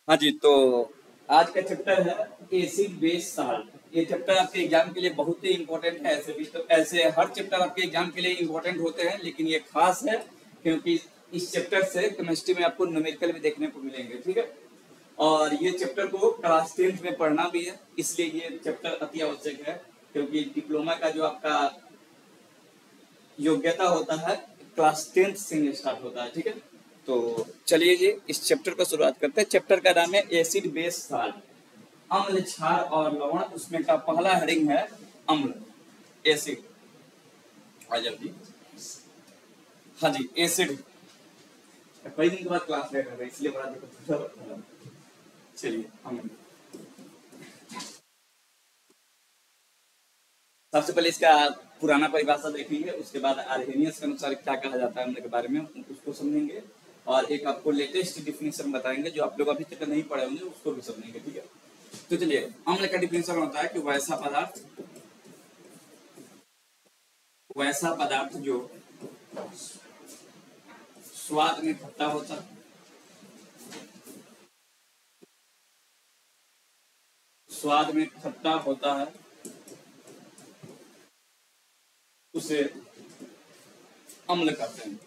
हाँ जी, तो आज का चैप्टर है एसिड बेस साल्ट। ये चैप्टर आपके एग्जाम के लिए बहुत ही इंपॉर्टेंट है। ऐसे भी तो ऐसे हर चैप्टर आपके एग्जाम के लिए इंपॉर्टेंट होते हैं, लेकिन ये खास है क्योंकि इस चैप्टर से केमिस्ट्री में आपको न्यूमेरिकल भी देखने को मिलेंगे। ठीक है, और ये चैप्टर को क्लास 10th में पढ़ना भी है, इसलिए ये चैप्टर अति आवश्यक है। क्योंकि डिप्लोमा का जो आपका योग्यता होता है क्लास 10th से स्टार्ट होता है। ठीक है, तो चलिए जी इस चैप्टर को शुरुआत करते हैं। चैप्टर का नाम है एसिड बेस साल्ट, अम्ल क्षार और लवण। उसमें का पहला हेडिंग है अम्ल, एसिड। आ जाओ जी। हाँ जी, एसिड। कई दिन के बाद क्लास ले रहे हैं इसलिए बड़ा दिक्कत हो रहा है। चलिए अम्ल, सबसे पहले इसका पुराना परिभाषा देखेंगे, उसके बाद आर्हेनियस के अनुसार क्या कहा जाता है अम्ल के बारे में उसको समझेंगे, और एक आपको लेटेस्ट डिफिनेशन बताएंगे जो आप लोग अभी तक नहीं पढ़े होंगे, उसको भी समझेंगे। ठीक है, तो चलिए अम्ल का डिफिनेशन होता है कि वैसा पदार्थ जो स्वाद में खट्टा होता है, स्वाद में खट्टा होता है, उसे अम्ल कहते हैं।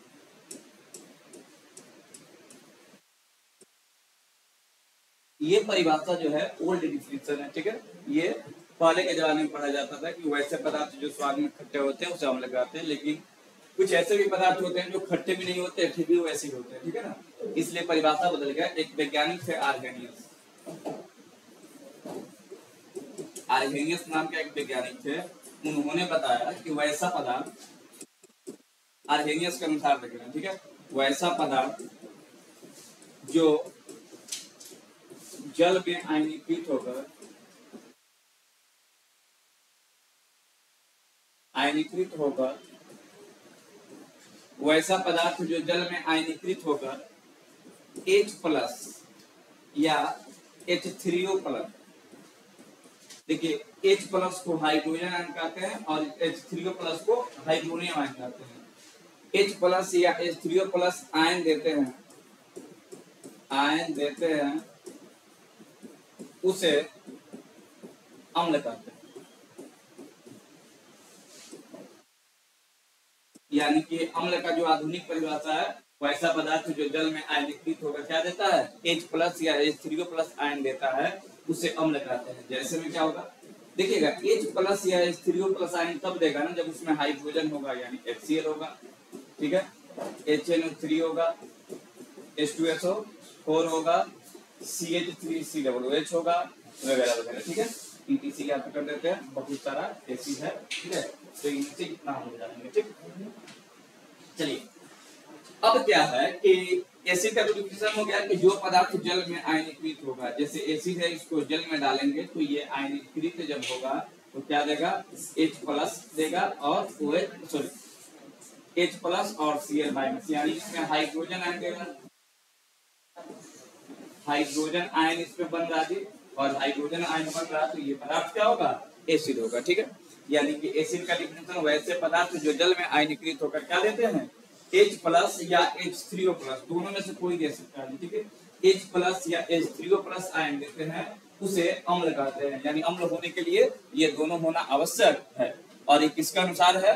ये परिभाषा जो है ओल्ड डिफिनेशन है। ठीक है, ये पहले के जमाने में पढ़ा जाता था कि वैसे पदार्थ जो स्वाद में खट्टे होते हैं उसे अम्ल कहते हैं, लेकिन कुछ ऐसे भी पदार्थ होते हैं जो खट्टे भी नहीं होते फिर भी वैसे ही होते हैं। ठीक है ना, इसलिए परिभाषा बदल गया। एक वैज्ञानिक थे आर्हेनियस, आर्हेनियस नाम के एक वैज्ञानिक थे। उन्होंने बताया कि वैसा पदार्थ, आर्हेनियस के अनुसार देख रहे हैं, ठीक है, वैसा पदार्थ जो जल में आयनीकृत होकर वैसा पदार्थ जो जल में आयनीकृत होकर H प्लस या H3O+, देखिए H प्लस को हाइड्रोजन आयन कहते हैं और H3O+ को हाइड्रोनियम आयन कहते हैं। H प्लस या H3O+ आयन देते हैं उसे अम्ल कहते हैं। यानी कि अम्ल का जो आधुनिक परिभाषा है, वैसा पदार्थ जो जल में आयनीकृत होकर क्या देता है, H+ या H3O+ आयन देता है, उसे अम्ल कहते हैं। जैसे में क्या होगा देखिएगा, H+ या H3O+ आयन तब देगा ना जब उसमें हाइड्रोजन होगा, यानी HCl होगा। ठीक है, HNO3 होगा, H2SO4 होगा, CH3COOH होगा, वगैरह वगैरह। ठीक है, इसी का कर देते हैं, बहुत सारा एसिड है। ठीक है, तो इनसे कितना हो जाएंगे। ठीक, चलिए अब क्या है कि एसिड का डिफिनेशन हो गया कि जो पदार्थ जल में आयनीकृत होगा, जैसे एसिड है इसको जल में डालेंगे तो ये आयनीकृत जब होगा तो क्या देगा, H+ देगा और H+ और Cl-, यानी इसमें हाइड्रोजन आयन देगा, हाइड्रोजन आयन इसमें बन रहा है और हाइड्रोजन आयन बन रहा तो ये पदार्थ क्या होगा, एसिड होगा। ठीक है, यानी कि एसिड का डिफिनेशन वैसे पदार्थ जो जल में आयनीकृत होकर क्या देते हैं, H+ या H3O+, दोनों में से कोई दे सकता है। ठीक है, H+ या H3O+ आयन देते हैं उसे अम्ल कहते हैं। यानी अम्ल होने के लिए ये दोनों होना आवश्यक है, और ये किसके अनुसार है,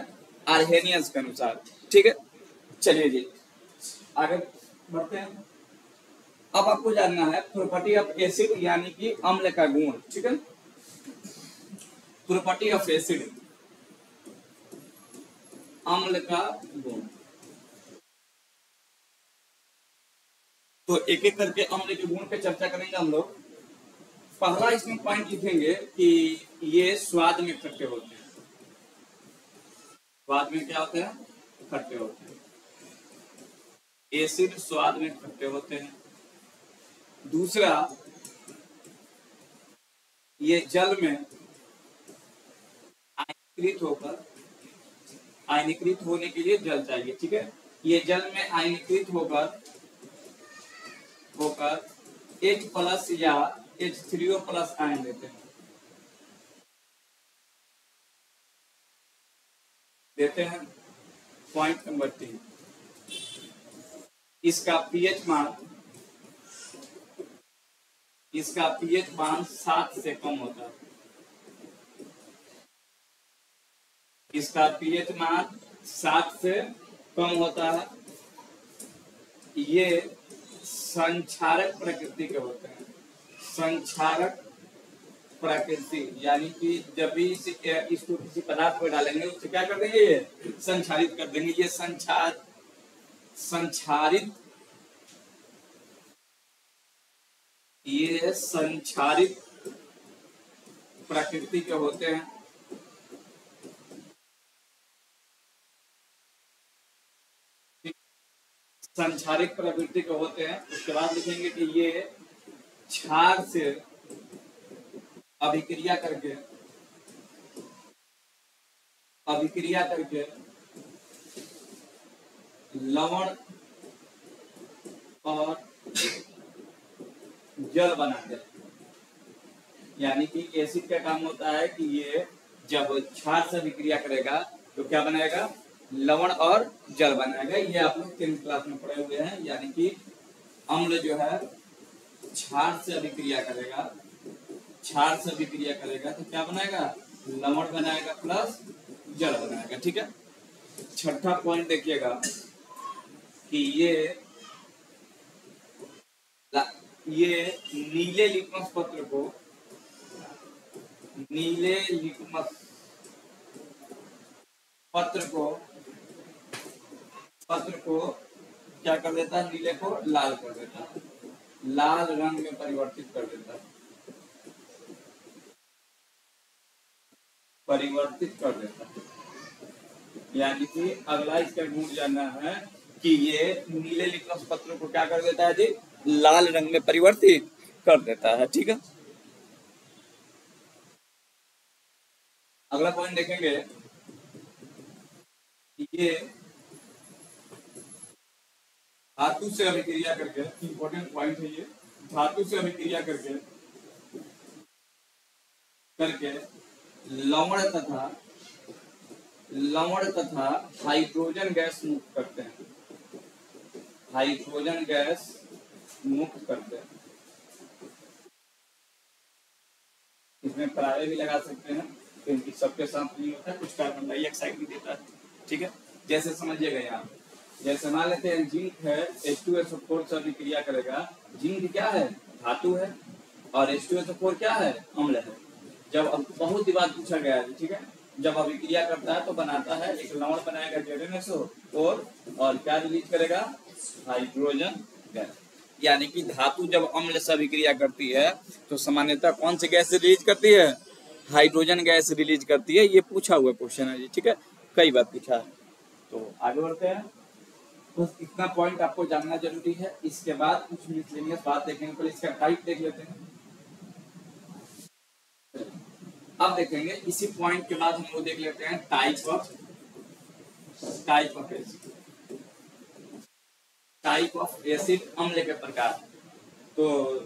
आर्हेनियस के अनुसार। ठीक है, चलिए जी आगे बढ़ते हैं। अब आपको जानना है प्रॉपर्टी ऑफ एसिड, यानी कि अम्ल का गुण। ठीक है, प्रॉपर्टी ऑफ एसिड, अम्ल का गुण। तो एक एक करके अम्ल के गुण पे चर्चा करेंगे हम लोग। पहला इसमें पॉइंट लिखेंगे कि ये स्वाद में खट्टे होते हैं। स्वाद में क्या होते हैं, खट्टे होते हैं। एसिड स्वाद में खट्टे होते हैं। दूसरा, ये जल में आयनीकृत होने के लिए जल चाहिए। ठीक है, ये जल में आयनीकृत होकर H+ या H3O+ आयन देते हैं। पॉइंट नंबर 3, इसका pH मान इसका पीएच मान 7 से कम होता है। इसका पीएच मान 7 से कम होता है। ये संक्षारक प्रकृति के होते हैं। संक्षारक प्रकृति यानी कि जब भी इसको किसी पदार्थ पर डालेंगे उससे क्या कर देंगे, ये संक्षारित कर देंगे। ये संक्षारित प्रकृति के होते हैं। संक्षारित प्रवृत्ति के होते हैं। उसके बाद लिखेंगे कि ये क्षार से अभिक्रिया करके लवण और जल बनाते हैं। यानी कि एसिड का काम होता है कि ये जब क्षार से अभिक्रिया करेगा तो क्या बनाएगा, लवण और जल बनाएगा। ये आप लोग 10th क्लास में पढ़े हुए हैं। यानी कि अम्ल जो है क्षार से अभिक्रिया करेगा, तो क्या बनाएगा, लवण बनाएगा प्लस जल बनाएगा। ठीक है। छठा पॉइंट देखिएगा कि ये नीले लिटमस पत्र को क्या कर देता है, नीले को लाल कर देता है, लाल रंग में परिवर्तित कर देता है, यानी कि अगला इसका गुण जानना है कि ये नीले लिटमस पत्र को क्या कर देता है जी, लाल रंग में परिवर्तित कर देता है। ठीक है। अगला पॉइंट देखेंगे, ये धातु से अभिक्रिया करके, इंपॉर्टेंट पॉइंट है ये, धातु से अभिक्रिया करके लवण तथा हाइड्रोजन गैस मुक्त करते हैं। इसमें पराये भी लगा सकते हैं क्योंकि सबके साथ नहीं होता है, कुछ कार्बन डाइऑक्साइड भी देता है। ठीक है। जैसे समझिएगा यहाँ, जैसे मान लेते हैं जिंक है, H2SO4 से अभिक्रिया करेगा। जिंक क्या है, धातु है, और H2SO4 क्या है, अम्ल है। जब अब बहुत ही बात पूछा गया है। ठीक है। जब अभिक्रिया करता है तो बनाता है, एक लवण बनाएगा ZnSO4 और क्या रिलीज करेगा, हाइड्रोजन गैस। यानी कि धातु जब अम्ल से अभिक्रिया करती है तो सामान्यतः कौन सी गैस रिलीज करती है, हाइड्रोजन गैस रिलीज करती है। ये पूछा हुआ क्वेश्चन है जी। ठीक है, कई बार पूछा है। तो आगे बढ़ते हैं। बस इतना पॉइंट आपको जानना जरूरी है। इसके बाद कुछ मिसलेनियस बात देखेंगे। पहले इसका टाइप देख लेते हैं। अब देखेंगे इसी पॉइंट के बाद हम लोग देख लेते हैं टाइप ऑफ एसिड, अम्ल के प्रकार। तो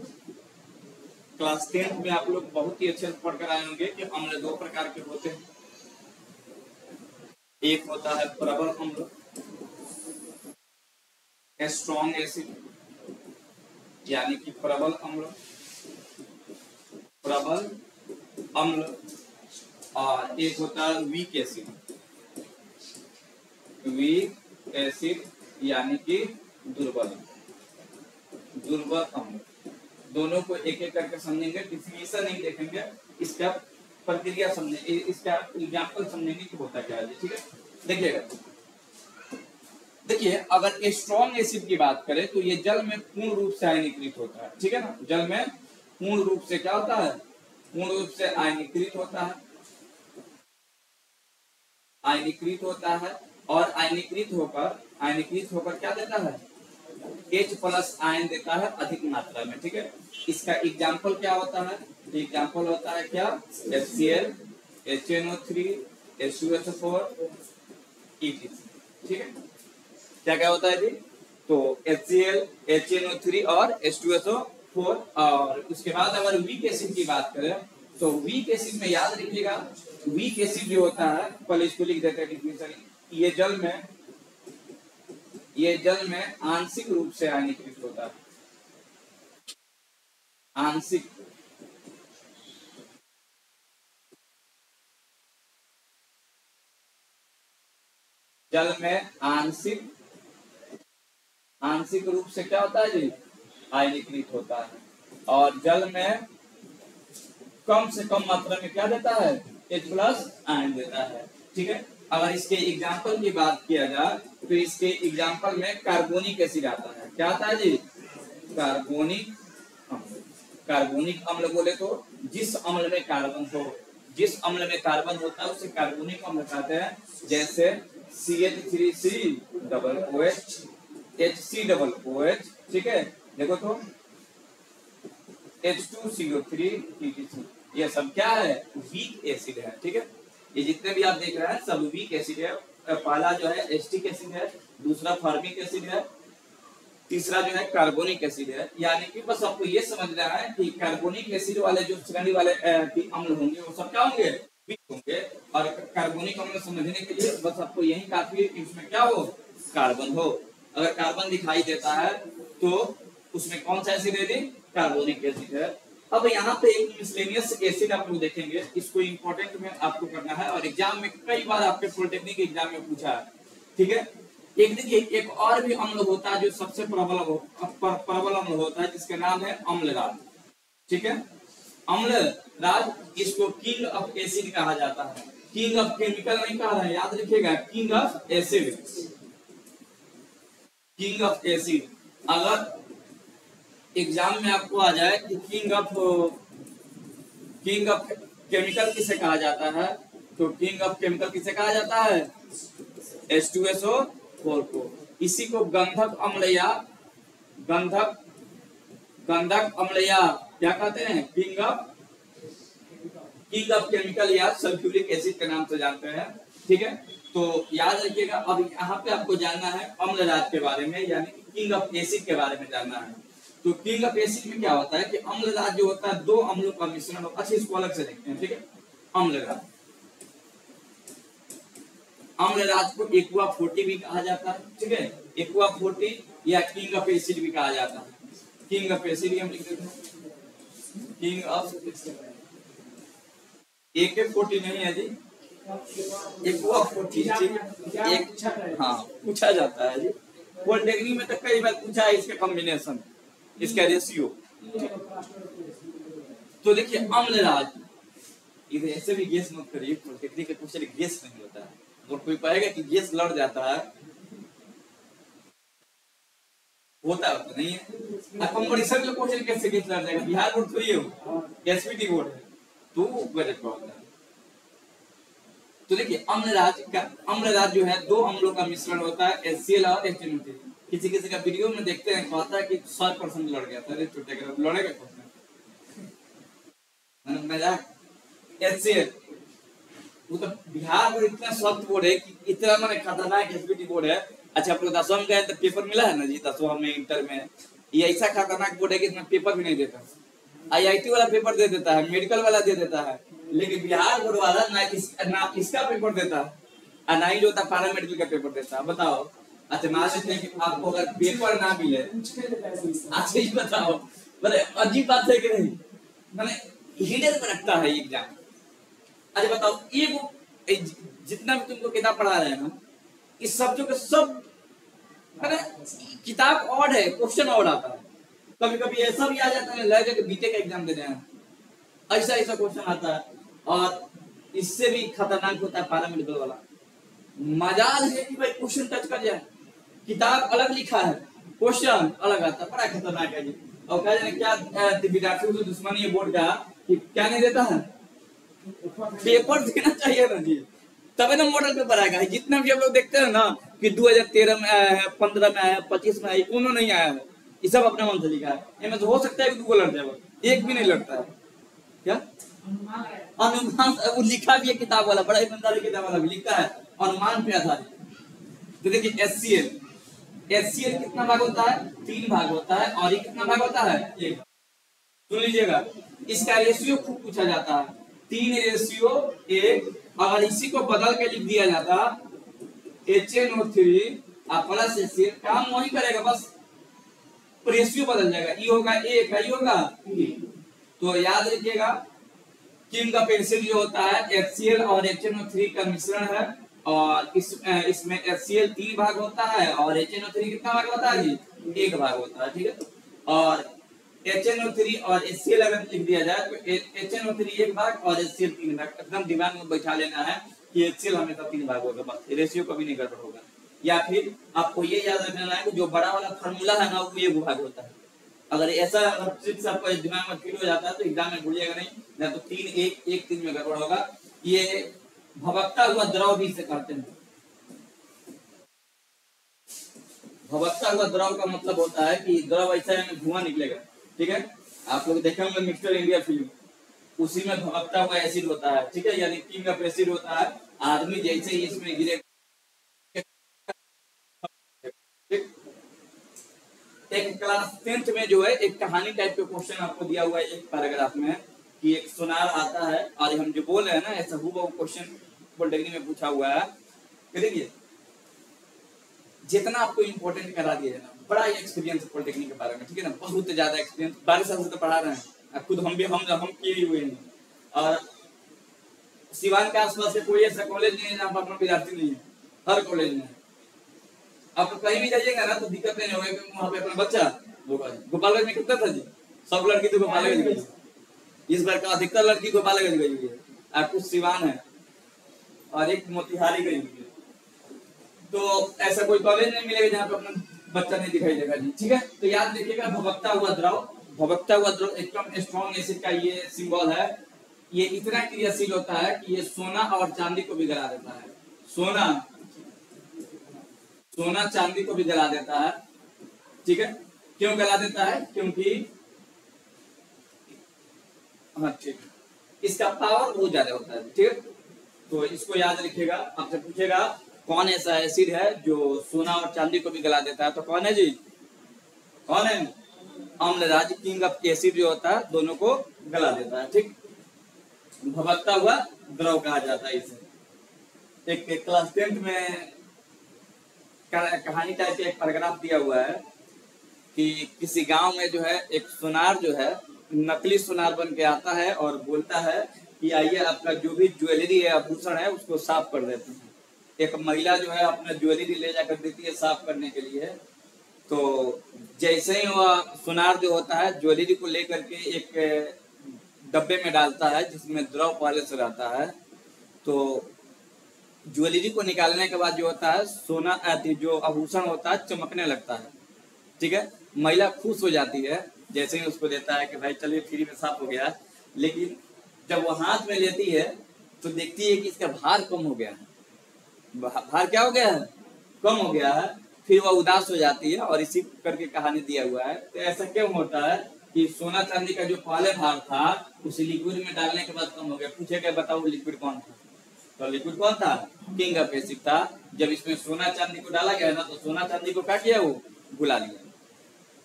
क्लास 10th में आप लोग बहुत ही अच्छे से पढ़कर आए होंगे कि अम्ल 2 प्रकार के होते हैं। एक होता है प्रबल अम्ल, स्ट्रॉन्ग एसिड, यानी कि प्रबल अम्ल, और एक होता है वीक एसिड, यानी कि दुर्बल अम्ल। दोनों को एक एक करके समझेंगे, डिफिनेशन नहीं देखेंगे, इसका प्रक्रिया समझेंगे, इसका एग्जाम्पल समझेंगे कि होता क्या है। ठीक है। देखिए अगर स्ट्रॉन्ग एसिड की बात करें तो ये जल में पूर्ण रूप से आयनीकृत होता है। ठीक है ना, जल में पूर्ण रूप से क्या होता है, पूर्ण रूप से आयनीकृत होता है और आयनीकृत होकर क्या देता है, H+ आयन देता है अधिक मात्रा में। ठीक है। इसका एग्जाम्पल क्या होता है, एग्जाम्पल होता है क्या, HCl, HNO3, H2SO4, ETC। ठीक है। क्या होता है जी, तो HCl, HNO3 और H2SO4। और उसके बाद अगर वीक एसिड की बात करें तो वीक एसिड में याद रखिएगा, वीक एसिड जो होता है, पहले इसको लिख देते हैं डिफिनेशन। ये जल में आंशिक रूप से आयनीकृत होता है। आंशिक जल में आंशिक रूप से क्या होता है जी, आयनीकृत होता है, और जल में कम से कम मात्रा में क्या देता है, H+ आयन देता है। ठीक है, अगर इसके एग्जाम्पल की बात किया जाए तो इसके एग्जाम्पल में कार्बोनिक एसिड आता है। क्या आता है जी, कार्बोनिक अम्ल। कार्बोनिक अम्ल बोले तो जिस अम्ल में कार्बन हो, जिस अम्ल में कार्बन होता है उसे कार्बोनिक अम्ल कहते हैं। जैसे CH3COOH, HCOOH, ठीक है, देखो तो H2CO3, TTC, ये सब क्या है, वीक एसिड है। ठीक है, ये जितने भी आप देख रहे हैं सब वीक एसिड है। पहला जो है एस्टिक एसिड है, दूसरा फॉर्मिक एसिड है, तीसरा जो है कार्बोनिक एसिड है। यानी कि बस आपको ये समझना है कि कार्बोनिक एसिड वाले जो श्रेणी वाले अम्ल होंगे वो सब क्या होंगे, वीक होंगे। और कार्बोनिक अम्ल समझने के लिए बस आपको यही काफी है कि उसमें क्या हो, कार्बन हो। अगर कार्बन दिखाई देता है तो उसमें कौन सा एसिड है, कार्बोनिक एसिड है। अब यहाँ पे एक मिसलेनियस एसिड आप लोग देखेंगे, इसको इंपॉर्टेंट में आपको करना है और एग्जाम में कई बार आपके पॉलिटेक्निक एग्जाम में पूछा है। ठीक है, एक देखिए एक और भी अम्ल होता है जो सबसे प्रबल अम्ल होता है, जिसका नाम है अम्लराज। ठीक है, अम्लराज, इसको किंग ऑफ एसिड कहा जाता है। किंग ऑफ केमिकल नहीं कहा रहा है, याद रखिएगा, king of acid, king of acid. अगर एग्जाम में आपको आ जाए कि किंग ऑफ केमिकल किसे कहा जाता है, तो किंग ऑफ केमिकल किसे कहा जाता है, H2SO4 को। इसी को गंधक अम्ल या गंधक अम्ल या क्या कहते हैं, किंग ऑफ केमिकल या सल्फ्यूरिक एसिड के नाम से जानते हैं। ठीक है, तो याद रखिएगा। अब यहाँ पे आपको जानना है अम्लराज के बारे में, यानी किंग ऑफ एसिड के बारे में जानना है। तो किंग ऑफ एसिड में क्या होता है कि अम्लराज जो होता है दो अम्लों का मिश्रण होता है। अच्छा, इसको अलग से देखते हैं। ठीक है, अम्लराज, अम्लराज को एक्वा 40 भी कहा जाता है। ठीक है, एक्वा 40 या किंग ऑफ एसिड भी कहा जाता है। किंग ऑफ एसिड हम लिख देते हैं, किंग ऑफ AK40 नहीं है जी, एक्वा 40। हाँ, पूछा जाता है जी पॉलिटेक्निक में, तो कई बार पूछा है इसका कॉम्बिनेशन, इसका रेशियो। तो देखिए अम्लराज, इधर ऐसे भी गैस मत करिए, पॉलिटेक्निक के क्वेश्चन गैस नहीं होता है। और कोई पाएगा कि गैस लड़ जाता है, होता है तो नहीं है। कंपटीशन के क्वेश्चन कैसे गैस लड़ जाएगा, बिहार बोर्ड थोड़ी है, एसपीटी बोर्ड है, तो गजब का होता है। तो देखिए अम्लराज जो है दो अम्लों का मिश्रण होता है, HCl और HNO3। किसी किसी का वीडियो में देखते हैं, कहता है कि 100% लड़ गया था। अरे छोटे का लड़ेगा कौन, मजाक। HCl वो तो बिहार बोर्ड इतना सख्त बोर्ड है कि इतना मैंने खतरनाक एसपीटी बोर्ड है। अच्छा, आपको 10वीं का तो पेपर मिला है ना जी, 10वीं में इंटर में, ये ऐसा खतरनाक बोर्ड है कि इसमें पेपर भी नहीं देता। IIT वाला पेपर दे देता है, मेडिकल वाला दे देता है, लेकिन बिहार बोर्ड वाला ना इसका पेपर देता है और ना ही जो होता पैरामेडिकल का पेपर देता है। बताओ। अच्छा, मान लेते हैं कि आपको अगर पेपर ना मिले, अच्छा ये बताओ, मतलब अजीब बात है कि नहीं, मैंने हिडन में रखता है एग्जाम। अच्छा बताओ, ये जितना भी तुमको किताब पढ़ा रहे हैं ना, इस सब्जेक्ट के सब किताब ऑड है, क्वेश्चन ऑड आता है। कभी कभी ऐसा भी आ जाता है लगे कि बीटेक का एग्जाम दे रहे हैं, ऐसा ऐसा क्वेश्चन आता है। और इससे भी खतरनाक होता है पैरामेडिकल वाला। मजाल है कि भाई क्वेश्चन टच कर जाए, किताब अलग लिखा है, क्वेश्चन अलग आता है, बड़ा खतरनाक है जी। और कह जाए क्या विद्यार्थियों से दुश्मनी है बोर्ड का कि क्या नहीं देता है, पेपर देना चाहिए ना जी, तब ना मॉडल पेपर आएगा। जितना भी हम लोग देखते हैं ना कि 2013 में आया है, 15 में आया है, 25 में आया है, कोनो नहीं आया है, ये सब अपने मन से लिखा है। ये में तो हो सकता है कि 2 लड़ जाए, एक भी नहीं लड़ता है। क्या अनुमान, वो लिखा भी है किताब वाला, बड़ा ईमानदारी किताब वाला भी लिखा है अनुमान पे आधारित। तो देखिए HCl कितना भाग होता है, 3 भाग होता है, और ये कितना भाग होता है, 1। सुन लीजिएगा, इसका रेशियो खूब पूछा जाता है, 3:1। अगर इसी को बदल के लिख दिया जाता HNO3 प्लस HCl, काम वही करेगा, बस रेशियो बदल जाएगा। ये होगा 1, ये होगा 3। तो याद रखिएगा किंग ऑफ एसिड जो होता है HCl और HNO3 का मिश्रण है, और इसमें HCl 3 भाग होता है और HNO3 कितना भाग होता है जी? 1 भाग होता है, ठीक है। और HNO3 और HCl अगर लिख दिया जाए तो HNO3 1 भाग और HCl 3 भाग, एकदम दिमाग में बैठा लेना है कि HCl हमेशा 3 भाग होगा, बस रेशियो कभी नहीं गड़बड़ होगा। या फिर आपको ये याद रखना है कि जो बड़ा वाला फार्मूला है ना वो 1 भाग होता है। अगर ऐसा ट्रिक्स आपको दिमाग में फील हो जाता है तो एग्जाम में भूलिएगा नहीं, या तो 3-1-1-3 में गड़बड़ होगा। ये भभकता हुआ द्रव भी इसे कहते हैं। भभकता हुआ द्रव का मतलब होता है कि द्रव ऐसा है धुआं निकलेगा, ठीक है। आप लोग देखे होंगे मिस्टर इंडिया फिल्म, उसी में भभकता हुआ एसिड होता है, ठीक है, यानी किंग ऑफ एसिड होता है। आदमी जैसे ही इसमें गिरे, एक क्लास 10th में जो है एक कहानी टाइप का क्वेश्चन आपको दिया हुआ है एक पैराग्राफ में, कि एक सुनार आता है, और हम जो बोल रहे हैं ना ऐसा हूबहू क्वेश्चन पॉलिटेक्निक में पूछा हुआ है। देखिए जितना आपको इम्पोर्टेंट करा दिया है ना, बड़ा एक्सपीरियंस पॉलिटेक्निक के बारे में, ठीक है ना, बहुत ज्यादा एक्सपीरियंस, 12 साल से तो पढ़ा रहे हैं खुद, हम किए हुए हैं। और सिवान के आसपास से कोई ऐसा कॉलेज नहीं है जहाँ पर अपना विद्यार्थी नहीं है, हर कॉलेज में। आप कहीं भी जाइएगा ना तो दिक्कत नहीं होगा, क्योंकि वहाँ पे अपना बच्चा होगा। गोपालगंज में कितना था जी? सब लड़की तो गोपालगंज गई, इस बार का अधिकतर लड़की गोपालगंज गई हुई है, और कुछ सिवान है और एक मोतिहारी गई हुई है। तो ऐसा कोई कॉलेज नहीं मिलेगा जहाँ पे अपना बच्चा नहीं दिखाई देगा जी, ठीक है। तो याद रखिएगा भभकता हुआ द्रव एकदम स्ट्रॉन्ग एसिड का ये सिंबल है। ये इतना क्रियाशील होता है कि ये सोना और चांदी को भी गला देता है। सोना चांदी को भी गला देता है, ठीक है। क्यों गला देता है? क्योंकि हाँ ठीक है, इसका पावर बहुत ज्यादा होता है, ठीक है। तो इसको याद रखिएगा, आपसे पूछेगा कौन ऐसा एसिड है जो सोना और चांदी को भी गला देता है, तो कौन है जी? कौन है? अम्लराज, किंग ऑफ एसिड जो होता है दोनों को गला देता है, ठीक। भभकता हुआ द्रव कहा जाता है इसे। एक क्लास 10th में कहानी टाइप का एक पैराग्राफ दिया हुआ है कि किसी गांव में जो है एक सुनार जो है नकली सुनार बन के आता है और बोलता है कि आइए आपका जो भी ज्वेलरी है, आभूषण है, उसको साफ कर देते हैं। एक महिला जो है अपना ज्वेलरी ले जाकर देती है साफ करने के लिए। तो जैसे ही वह सुनार जो होता है ज्वेलरी को लेकर के एक डब्बे में डालता है जिसमें द्रव पहले से रहता है, तो ज्वेलरी को निकालने के बाद जो होता है सोना जो आभूषण होता है चमकने लगता है, ठीक है। महिला खुश हो जाती है जैसे ही उसको देता है कि भाई चलिए फ्री में साफ हो गया। लेकिन जब वो हाथ में लेती है तो देखती है कि इसका भार कम हो गया है। भार क्या हो गया है? कम हो गया है। फिर वह उदास हो जाती है, और इसी करके कहानी दिया हुआ है। तो ऐसा क्यों होता है कि सोना चांदी का जो पहले भार था उसे लिक्विड में डालने के बाद कम हो गया? पूछेगा बताओ लिक्विड कौन था? तो लिक्विड कौन था? किंग ऑफ एसिड था। जब इसमें सोना चांदी को डाला गया ना तो सोना चांदी को क्या किया? वो भुला लिया,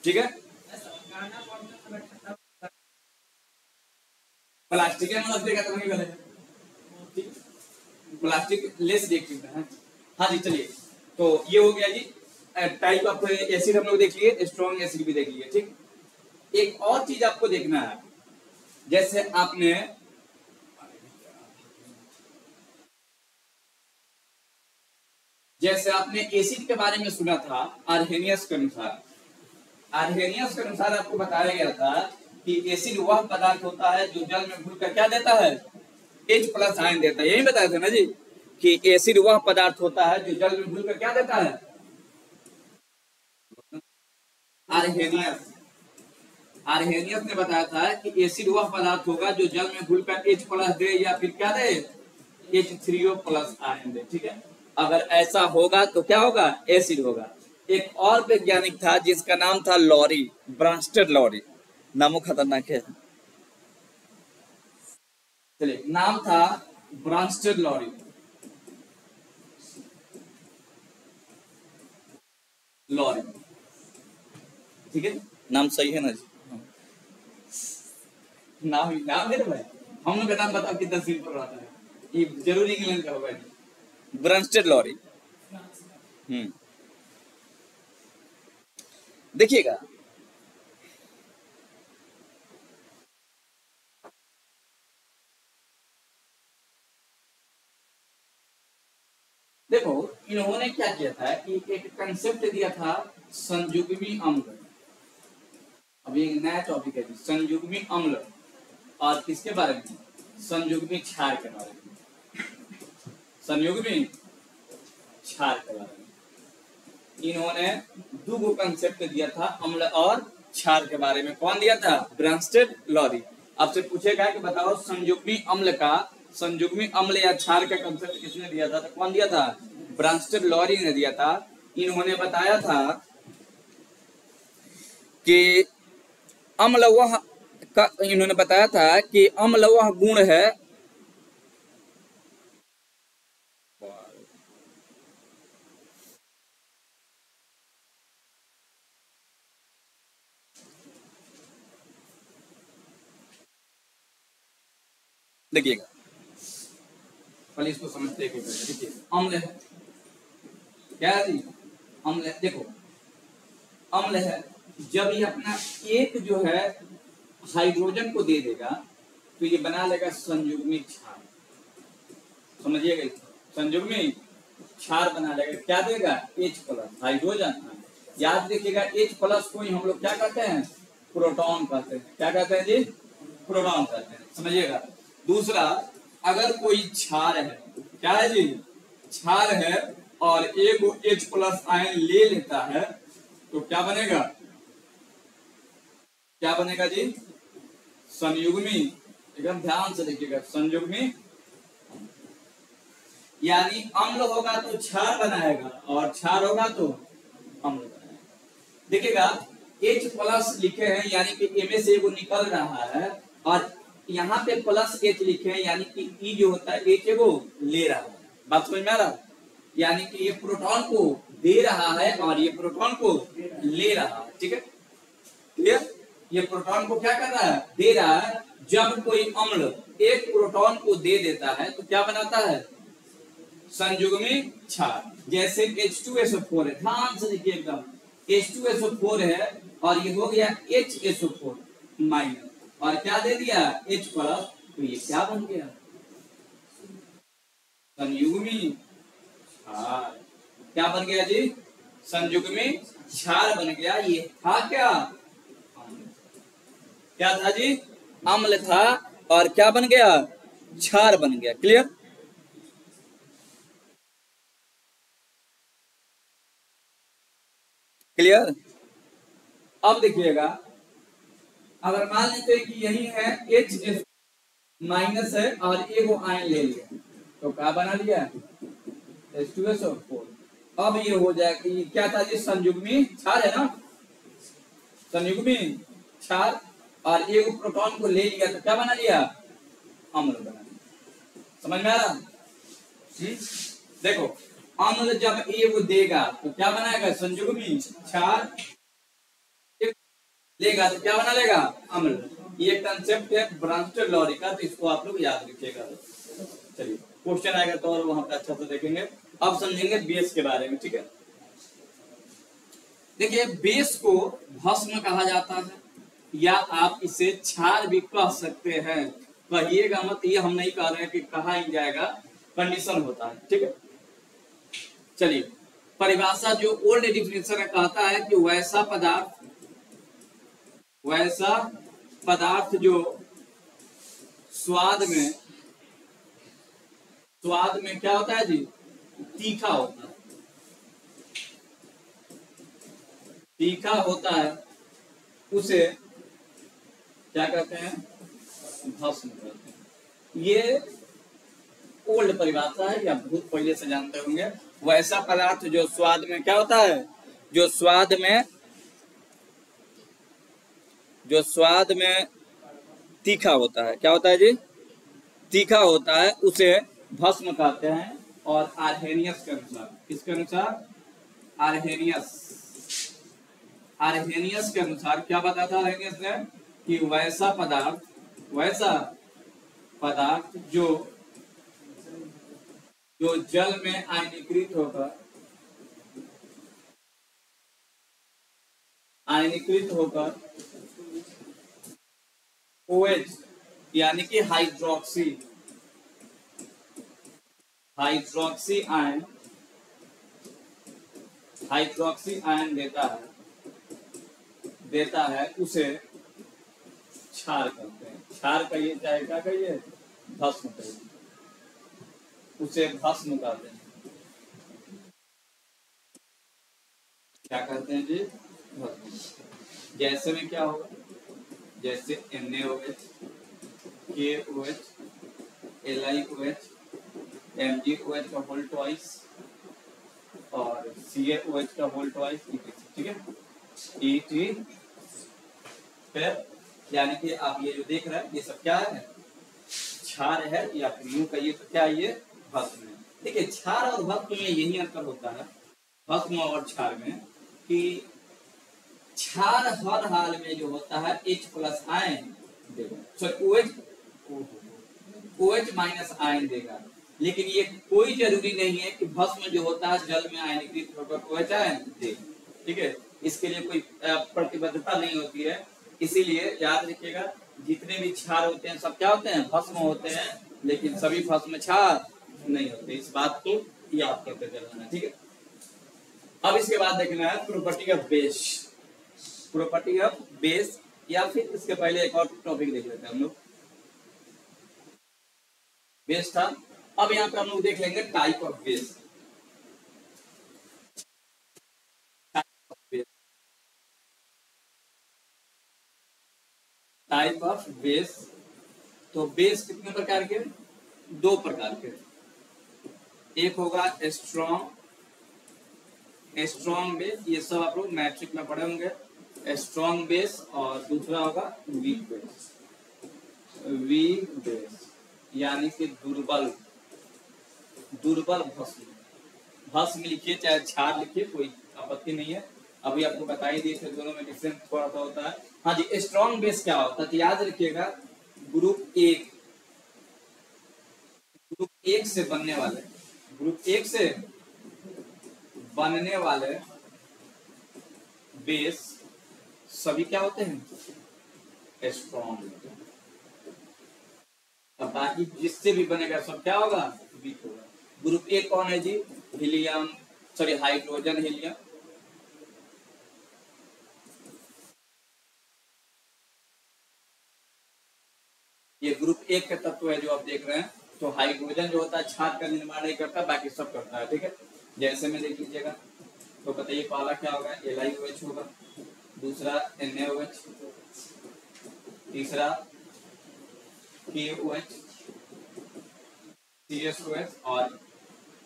ठीक है। प्लास्टिक प्लास्टिक लेस रिएक्टिव है। हाँ जी चलिए, तो ये हो गया जी टाइप ऑफ एसिड हम लोग देख लिए, स्ट्रॉन्ग एसिड भी देख लिए, ठीक। एक और चीज आपको देखना है, जैसे आपने एसिड के बारे में सुना था आर्हेनियस के अनुसार। आर्हेनियस के अनुसार आपको बताया गया था कि एसिड वह पदार्थ होता है जो जल में घुलकर क्या देता है? H+ आयन देता है। यही बताया था ना जी कि एसिड वह पदार्थ होता है जो जल में घुलकर क्या देता है? आर्हेनियस ने बताया था कि एसिड वह पदार्थ होगा जो जल में घुलकर H+ दे या फिर क्या दे? H3O+ आयन दे, ठीक है। अगर ऐसा होगा तो क्या होगा? एसिड होगा। एक और वैज्ञानिक था जिसका नाम था लॉरी, ब्रांस्टेड लॉरी। नामों खतरनाक है। चलिए, नाम था ब्रांस्टेड लॉरी। लॉरी, ठीक है, नाम सही है ना जी? नाम है ना भाई, हम लोग का नाम बताओ कितना सिंपल रहता है। ये जरूरी इंग्लैंड का होगा जी, ब्रांस्टेड लॉरी। देखिएगा देखो इन्होंने क्या किया था कि एक कंसेप्ट दिया था संयुग्मी अम्ल। अभी एक नया टॉपिक है संयुग्मी अम्ल, और किसके बारे में? संयुग्मी क्षार के बारे में। संयुग्मी क्षार के बारे में इन्होंने दो कंसेप्ट दिया था, अम्ल और क्षार के बारे में। कौन दिया था? ब्रांस्टेड लॉरी। आपसे पूछेगा कि बताओ संयुग्मी अम्ल या क्षार का कंसेप्ट किसने दिया था? तो कौन दिया था? ब्रांस्टेड लॉरी ने दिया था। इन्होंने बताया था कि अम्ल वह इन्होंने बताया था कि अम्ल वह गुण है देखिएगा पहले इसको समझते हैं। देखिए अम्ल है क्या है जी? अम्ल है। देखो अम्ल है जब ये अपना एक जो है हाइड्रोजन को दे देगा तो ये बना लेगा संयुग्मी क्षार। समझिएगा, संयुग्मी क्षार बना लेगा। क्या देगा? H+ hydrogen. याद रखिएगा H+ को ही हम लोग क्या कहते हैं? प्रोटॉन कहते हैं। क्या कहते हैं जी? प्रोटॉन कहते हैं। समझिएगा। दूसरा, अगर कोई क्षार है, क्या है जी? क्षार है और एक H+ आयन ले लेता है तो क्या बनेगा? क्या बनेगा जी? संयुग्मी। एकदम ध्यान से देखिएगा, संयुग्मी। यानी अम्ल होगा तो क्षार बनाएगा और क्षार होगा तो अम्ल बनाएगा। देखिएगा H+ लिखे हैं यानी कि M से वो निकल रहा है, और यहाँ पे +H लिखे हैं यानी कि E जो होता है H वो ले रहा है। बात समझ में आ रहा है? यानी कि ये प्रोटॉन को दे रहा है और ये प्रोटॉन को ले रहा है। ठीक है, क्लियर? ये प्रोटॉन को क्या कर रहा है? दे रहा है। जब कोई अम्ल एक प्रोटॉन को दे देता है तो क्या बनाता है? संयुग्मी क्षार। जैसे H2SO4 है, ध्यान से देखिए एकदम, H2SO4 है और ये हो गया HSO4- और क्या दे दिया? H+, तो ये क्या बन गया? संयुग्मी क्षार। क्या बन गया जी? संयुग्मी क्षार बन गया। ये था क्या? क्या था जी? अम्ल था और क्या बन गया? क्षार बन गया। क्लियर? क्लियर? अब देखिएगा, अगर मान लेते हैं कि यही है H- है और एक वो आयन ले लिया तो क्या बना लिया? H2SO4। अब ये हो जाएगा कि क्या था जी? संयुग्मी क्षार है ना, संयुग्मी क्षार, और एक प्रोटॉन को ले लिया तो क्या बना लिया? अम्ल बना लिया। समझ में आ रहा? देखो अम्ल जब ये वो देगा तो क्या बनाएगा? संयुग्मी क्षार। लेगा तो क्या बना लेगा? अम्ल। ये कंसेप्ट है ब्रांस्टेड लॉरी का, तो इसको आप लोग याद रखिएगा। चलिए क्वेश्चन आएगा तो और वहां पे अच्छा से देखेंगे। अब समझेंगे बेस के बारे में। ठीक है, देखिए बेस को भस्म कहा जाता है या आप इसे क्षार भी कह सकते हैं। कहिएगा मत, ये हम नहीं कह रहे हैं कि कहा ही जाएगा, कंडीशन होता है। ठीक है, चलिए परिभाषा जो ओल्ड डिफिनेशन है कहता है कि वैसा पदार्थ जो स्वाद में क्या होता है जी? तीखा होता है। तीखा होता है उसे क्या कहते हैं? भस्म कहते हैं। ये ओल्ड परिभाषा है, या बहुत पहले से जानते होंगे। वैसा पदार्थ जो स्वाद में क्या होता है? जो स्वाद में तीखा होता है। क्या होता है जी? तीखा होता है, उसे भस्म कहते हैं। और आर्हेनियस के अनुसार, किसके अनुसार? आर्हेनियस के अनुसार क्या बताता है आर्हेनियस ने? कि वैसा पदार्थ जो जल में आयनीकृत होकर OH यानी कि हाइड्रोक्सी आयन हाइड्रोक्सी आयन देता है उसे क्षार कहते हैं। क्षार कहिए चाहे क्या कहिए, भस्म कहिए, उसे भस्म कहते हैं। क्या कहते हैं जी, भस्म। जैसे में क्या होगा, जैसे NaOH, KOH, LiOH, MgOH का होल ट्वाइस और CaOH का होल ट्वाइस, ठीक है, ET। फिर यानी कि आप ये जो देख रहे हैं ये सब क्या है, क्षार है, या फिर यूं कहिए तो क्या ये भस्म है। देखिए क्षार और भस्म में यही अंतर होता है, भस्म और क्षार में, कि क्षार हर हाल में जो होता है H+ आयन देगा, सॉरी OH माइनस आयन देगा। लेकिन ये कोई जरूरी नहीं है कि भस्म जो होता है जल में आयनीकृत होकर OH आयन दे, ठीक है, इसके लिए कोई प्रतिबद्धता नहीं होती है। इसीलिए याद रखिएगा जितने भी क्षार होते हैं सब क्या होते हैं, भस्म होते हैं, लेकिन सभी भस्म क्षार नहीं होते, इस बात को याद करते चलना, ठीक है। अब इसके बाद देखना है property of base. Property of base, या फिर इसके पहले एक और टॉपिक देख लेते हैं हम लोग, बेस था। अब यहाँ पे हम लोग देख लेंगे type of base. Type of base, तो बेस कितने प्रकार के, 2 प्रकार के। एक होगा स्ट्रॉन्ग बेस, ये सब आप लोग मैट्रिक में पढ़े होंगे, स्ट्रॉन्ग बेस, और दूसरा होगा वीक बेस। वीक बेस यानी कि दुर्बल भस्म। भस्म लिखिए चाहे क्षार लिखिए, कोई आपत्ति नहीं है। अभी आपको बता ही दिए थे दोनों में डिफरेंस थोड़ा सा होता है। हाँ जी, स्ट्रॉन्ग बेस क्या होता है तो याद रखिएगा, ग्रुप एक से बनने वाले बेस सभी क्या होते हैं, स्ट्रॉन्ग। अब बाकी जिससे भी बनेगा सब क्या होगा, वीक होगा। ग्रुप ए कौन है जी, हीलियम, सॉरी हाइड्रोजन हीलियम, ये ग्रुप एक का तत्व है जो आप देख रहे हैं। तो हाइड्रोजन जो होता है क्षार का निर्माण नहीं करता, बाकी सब करता है, ठीक है। जैसे में देख लीजिएगा, तो बताइए पहला क्या होगा, LiOH होगा, दूसरा NaOH, तीसरा KOH, CSOH और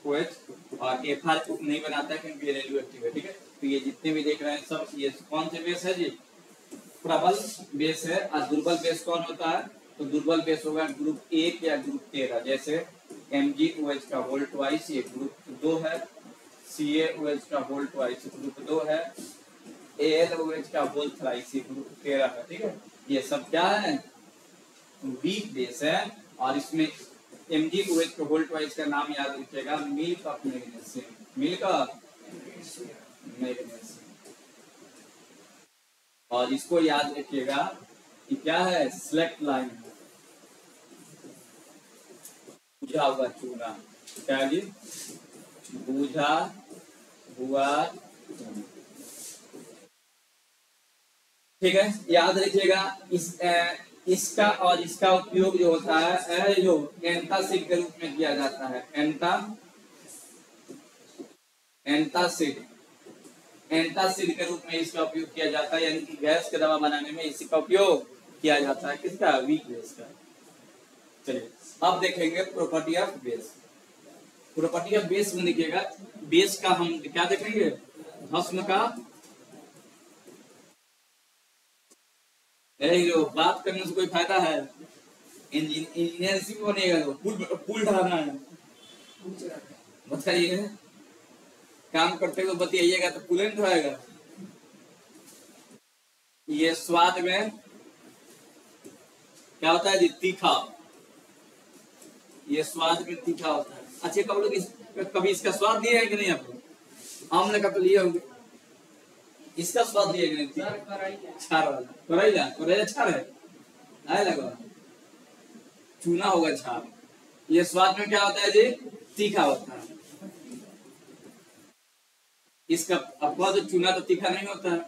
OH, और FR नहीं बनाता है क्योंकि रेडियो एक्टिव है, ठीक है। तो ये जितने भी देख रहे हैं सब ये कौन से बेस है जी, प्रबल बेस है। और दुर्बल बेस कौन होता है, तो दुर्बल बेस होगा ग्रुप 1 या ग्रुप 13, जैसे MgOH का होल ट्वाइस ये ग्रुप 2 है, CaOH का होल ट्वाइस ग्रुप 2 है, AlOH का होल थ्राइस ग्रुप 13 है, ठीक है। ये सब क्या है, वीक बेस है। और इसमें MgOH के होल ट्वाइस का नाम याद रखिएगा, milk of magnesium, milk of magnesium. और इसको याद रखिएगा कि क्या है, सिलेक्ट लाइन, बुझा हुआ चूना, क्या जी, बुझा हुआ, ठीक है। याद रखिएगा इसका और इसका उपयोग जो होता है जो एंटासिड के रूप में किया जाता है, एंटासिड के रूप में इसका उपयोग किया जाता है, यानी कि गैस का दवा बनाने में इसी का उपयोग किया जाता है, किसका, वीक बेस का। चलिए अब देखेंगे property of base. Property of base में देखिएगा, बेस का हम क्या देखेंगे, भस्म का, जो बात करने से कोई फायदा है, इंजीनियरिंग बनेगा तो पुल ढालना है, बताइए, काम करते हुए बतियाइएगा तो पुल नहीं ढाएगा। ये स्वाद में क्या होता है जी, तीखा, ये स्वाद में तीखा होता है। अच्छे कभी इसका स्वाद लिया है कि नहीं आपको, आमले का तो लिए होंगे, इसका स्वाद लिया कि नहीं, छार वाला, कोरैला छार है, आए लगा चूना होगा छार। ये स्वाद में क्या होता है जी, तीखा होता है। इसका अफवाह तो चूना तो तीखा नहीं होता है,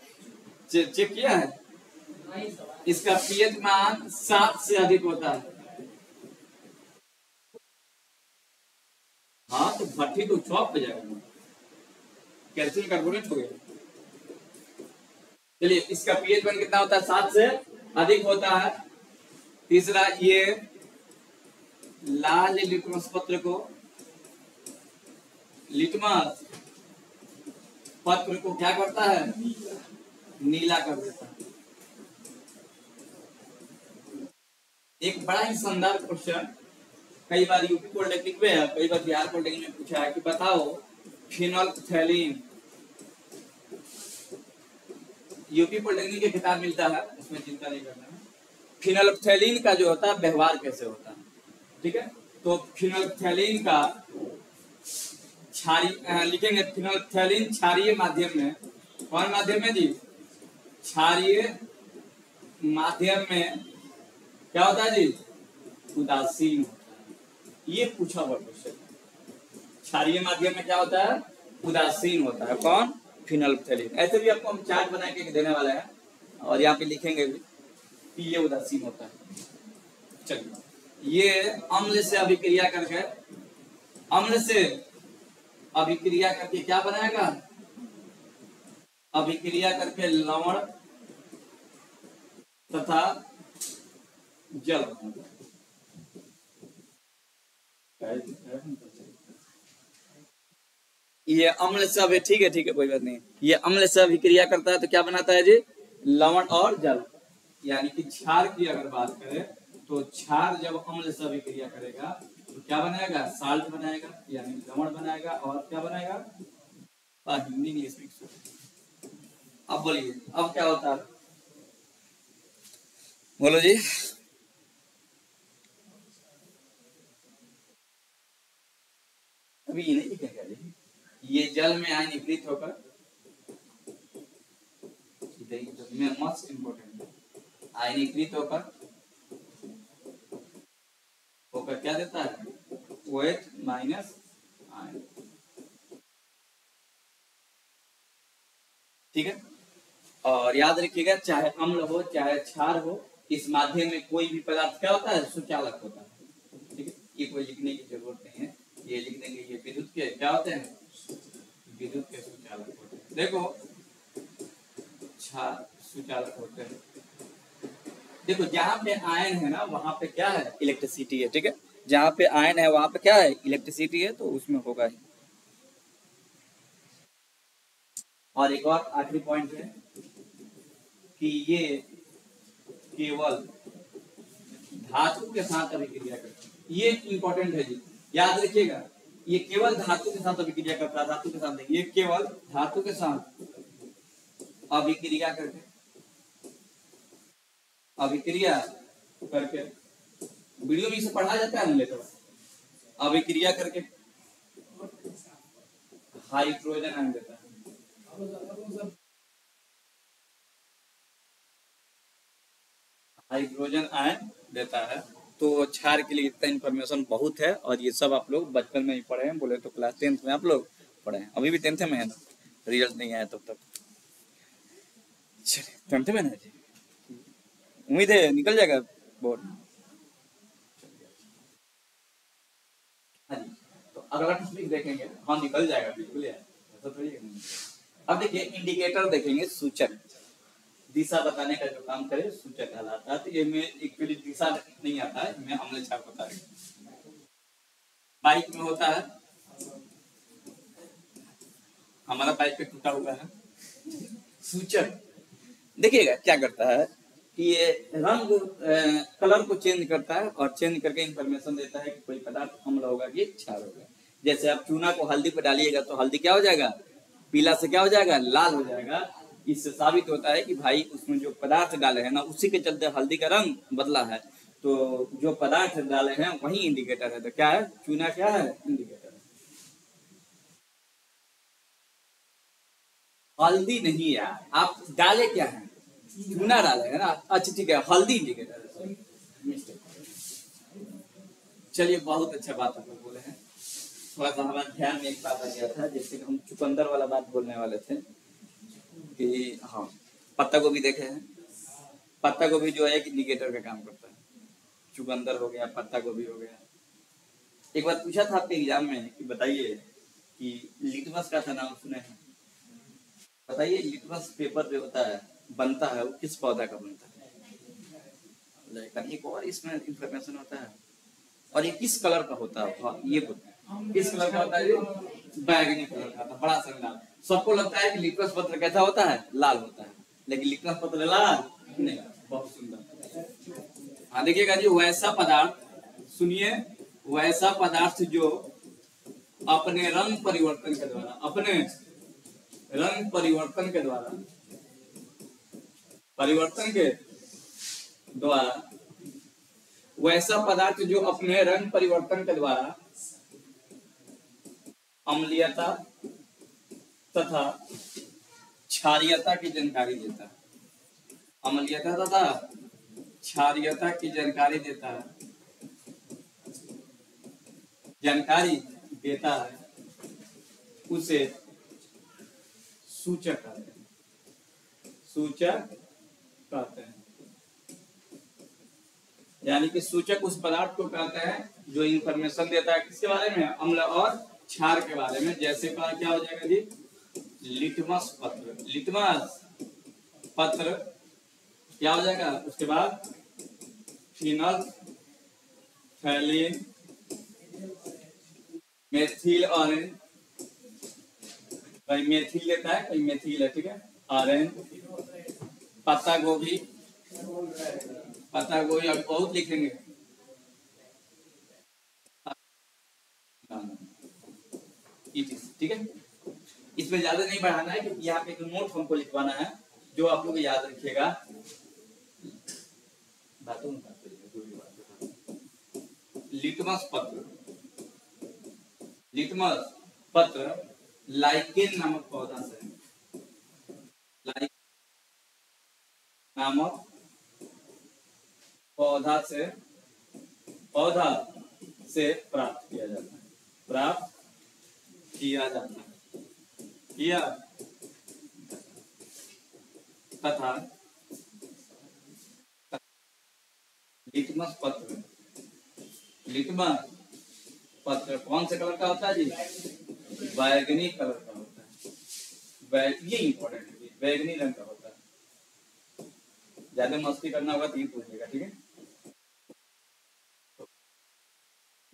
चेक किया है? इसका पीएच मान 7 से अधिक होता है। हाँ तो भट्टी तो चौक पे जाएगा, कैल्शियम कार्बोनेट हो गया। चलिए इसका पीएच मान कितना होता है? 7 से अधिक होता है। तीसरा, ये लाल लिटमस पत्र को, लिटमस पत्र को क्या करता है? नीला कर देता है। एक बड़ा ही शानदार क्वेश्चन कई बार यूपी पॉलिटेक्निक में है, कई बार बिहार पॉलिटेक्निक में पूछा है कि बताओ फिनोल्फथैलीन, यूपी पॉलिटेक्निक की किताब मिलता है, उसमें चिंता नहीं करना है। फिनोल्फथैलीन का जो होता है व्यवहार कैसे होता है, ठीक है? तो फिनोल्फथैलीन का लिखेंगे फिनोल्फथैलीन क्षारीय माध्यम में, कौन माध्यम में जी? क्षारीय माध्यम में क्या होता है जी? उदासीन होता है। ये पूछा हुआ क्वेश्चन। क्षारीय माध्यम में क्या होता है? उदासीन होता है। कौन? फिनोल्फथैलीन। ऐसे भी आपको हम चार्ट बना के देने वाला है और यहाँ पे लिखेंगे भी कि ये उदासीन होता है। चलिए, ये अम्ल से अभिक्रिया करके, अम्ल से अभिक्रिया करके क्या बनाएगा? अभिक्रिया करके लवण तथा जल बनाएगा। ये अम्ल से अभी, ठीक है कोई बात नहीं, ये अम्ल से अभिक्रिया करता है तो क्या बनाता है जी? लवण और जल। यानी कि क्षार की अगर बात करें तो क्षार जब अम्ल से अभिक्रिया करेगा तो क्या बनाएगा? साल्ट बनाएगा, यानी लवण बनाएगा। और क्या बनाएगा? Hindi English mix. अब बोलिए, अब क्या होता है? बोलो जी। अभी ये नहीं क्या जी, ये जल में आयनीकृत होकर, मस्ट इम्पोर्टेंट, आयनीकृत होकर क्या देता है? OH minus ion. ठीक है, और याद रखिएगा चाहे अम्ल हो चाहे क्षार हो, इस माध्यम में कोई भी पदार्थ क्या होता है? सुचालक होता है। ठीक है, ये कोई लिखने की जरूरत नहीं है, ये लिख देंगे। ये विद्युत के क्या होते हैं? विद्युत के सुचालक होते हैं। देखो क्षार सुचालक होते हैं। देखो जहाँ पे आयन है ना वहां पे क्या है? इलेक्ट्रिसिटी है। ठीक है, जहाँ पे आयन है वहां पे क्या है? इलेक्ट्रिसिटी है, तो उसमें होगा ही। और एक और आखिरी पॉइंट है कि ये केवल धातु के साथ अभिक्रिया करता है। ये इंपॉर्टेंट है जी, याद रखिएगा। ये केवल धातु के साथ अभिक्रिया करता है। धातु के साथ नहीं, ये केवल धातु के साथ अभिक्रिया करके, अभिक्रिया करके, वीडियो में इसे पढ़ा जाता है ना लेकर, अभिक्रिया करके हाइड्रोजन आयन देता है। हाइड्रोजन आयन देता है। तो क्षार के लिए इतना इन्फॉर्मेशन बहुत है, और ये सब आप लोग बचपन में ही पढ़े हैं, बोले तो क्लास 10th में आप लोग पढ़े हैं। अभी भी 10th में है ना, रिजल्ट नहीं आया तब तक। चलिए 10th में ना जी, उम्मीद है निकल जाएगा बोर्ड। हाँ जी, तो अगला टॉपिक देखेंगे। हाँ निकल जाएगा बिल्कुल यार, ऐसा थोड़ी है। अब देखिए इंडिकेटर देखेंगे, सूचक, दिशा बताने का जो काम करे सूचक कहलाता है। तो ये में एक्चुअली दिशा नहीं आता है, मैं अम्ल क्षार बता रही हूँ। बाइक में होता है, हमारा बाइक पे टूटा हुआ है। सूचक देखिएगा क्या करता है कि ये रंग कलर को चेंज करता है, और चेंज करके इंफॉर्मेशन देता है कि कोई पदार्थ अम्ल होगा कि क्षार होगा। जैसे आप चूना को हल्दी पे डालिएगा तो हल्दी क्या हो जाएगा? पीला से क्या हो जाएगा? लाल हो जाएगा। इससे साबित होता है कि भाई उसमें जो पदार्थ डाले हैं ना, उसी के चलते हल्दी का रंग बदला है। तो जो पदार्थ डाले हैं वही इंडिकेटर है। तो क्या है? चूना क्या है? इंडिकेटर है। हल्दी नहीं यार, आप डाले क्या है? चूना डाले है ना। अच्छा ठीक है, हल्दी इंडिकेटर है। चलिए बहुत अच्छा बात आप लोग बोले हैं। थोड़ा सा हमारे ध्यान में एक बात आ गया था, जैसे कि हम चुकंदर वाला बात बोलने वाले थे कि हाँ पत्ता गोभी देखे हैं, पत्ता गोभी जो है एक इंडिकेटर का काम करता है। चुकंदर हो गया, पत्ता गोभी हो गया। एक बार पूछा था आपके एग्जाम में कि बताइए कि लिटमस का था नाम सुने हैं, बताइए लिटमस पेपर जो होता है बनता है वो किस पौधा का बनता है? लेकिन एक और इसमें इंफॉर्मेशन होता है, और ये किस कलर का होता है? हाँ, ये किस कलर का होता है? बैगनी कलर का। बड़ा संग्राम। सबको लगता है कि लिटमस पत्र कैसा होता है? लाल होता है, लेकिन लिटमस पत्र लाल नहीं। बहुत सुंदर। हाँ देखिएगा जी, वैसा पदार्थ, सुनिए, वैसा पदार्थ जो अपने रंग परिवर्तन के द्वारा, अपने रंग परिवर्तन के द्वारा, वैसा पदार्थ जो अपने रंग परिवर्तन के द्वारा अम्लीयता तथा क्षारीयता की जानकारी देता है। अम्लीयता तथा क्षारीयता की जानकारी देता है, उसे सूचक कहते हैं। सूचक कहते हैं, यानी कि सूचक उस पदार्थ को कहते हैं जो इंफॉर्मेशन देता है किसके बारे में? अम्ल और क्षार के बारे में। जैसे क्या हो जाएगा जी? लिटमस पत्र। लिटमस पत्र क्या हो जाएगा? उसके बाद फिनोल्फथालीन, मेथिल ऑरेंज, कोई मेथिल लेता है, कोई मेथिल है, ठीक है, ऑरेंज, पत्ता गोभी, पत्ता गोभी अब बहुत लिखेंगे, ठीक है। इसमें ज्यादा नहीं बढ़ाना है क्योंकि यहाँ पे एक नोट हमको लिखवाना है जो आप लोग याद रखिएगा। लिटमस पत्र लाइकेन नामक पौधा से, पौधा से प्राप्त किया जाता है, तथा लिटमस पत्र कौन से कलर का होता है जी? बैगनी कलर का होता है। ये इंपॉर्टेंट है, बैगनी रंग का होता है। ज्यादा मस्ती करना होगा तो ये पूछेगा, ठीक है।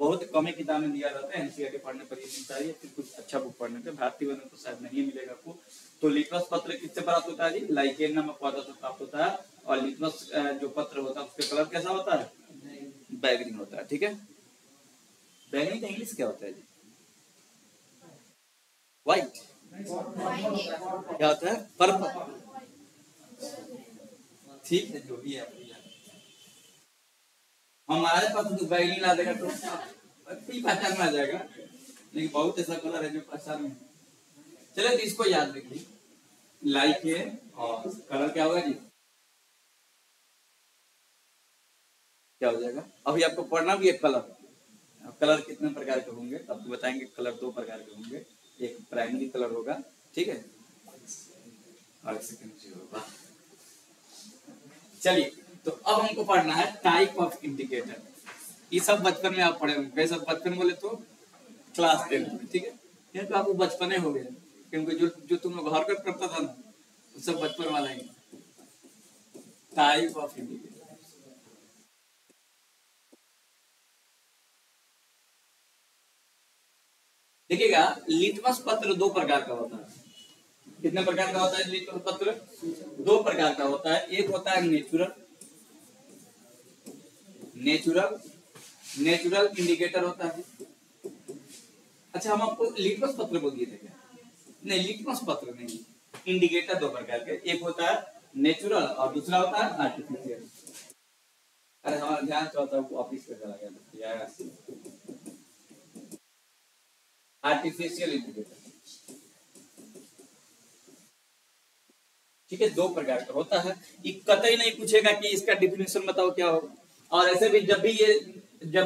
बहुत कम ही किताबें दिया जाता है, एनसीईआरटी पढ़ने पर ये मिलता है, फिर कुछ अच्छा बुक पढ़ने पे। भारतीय वन तो शायद नहीं मिलेगा आपको। तो लिटमस पत्र किससे प्राप्त होता है जी? लाइकेन नामक पौधा से प्राप्त होता है। और लिटमस जो पत्र होता है उसका कलर कैसा होता है? बैगनी होता है, ठीक है। बैगनी का इंग्लिश क्या होता है जी? व्हाइट। क्या होता है? पर्पल। ठीक है, जो भी है हमारे पास तो बैगनी ला देगा तो पहचान में आ जाएगा, लेकिन बहुत ऐसा कलर है जो पहचान में। चले तो इसको याद रखिए, लाइकेन और कलर क्या होगा जी? क्या हो जाएगा? अभी आपको पढ़ना भी है कलर। कलर कितने प्रकार के होंगे आपको बताएंगे। कलर दो प्रकार के होंगे, एक प्राइमरी कलर होगा, ठीक है, और सेकेंडरी होगा। चलिए, तो अब हमको पढ़ना है टाइप ऑफ इंडिकेटर। ये सब बचपन में आप पढ़े होंगे। सब बचपन बोले तो क्लास 10 में, ठीक है। ये तो आपको बचपने हो गए, क्योंकि जो तुम लोग हरकत करता था ना वो सब बचपन वाला ही। टाइप ऑफ इंडिकेटर, देखिएगा, लिटमस पत्र दो प्रकार का होता है। कितने प्रकार का होता है लिटमस पत्र? दो प्रकार का होता है। एक होता है नेचुरल इंडिकेटर होता है। अच्छा, हम आपको लिटमस पत्र को दिए थे क्या? नहीं, लिटमस पत्र नहीं। इंडिकेटर दो प्रकार के, एक होता है नेचुरल और दूसरा होता है आर्टिफिशियल। अरे हमारा ध्यान चलता है ऑफिस पे चला गया। आर्टिफिशियल इंडिकेटर, ठीक है, दो प्रकार का होता है। ये कतई नहीं पूछेगा कि इसका डिफिनेशन बताओ क्या होगा। और ऐसे भी जब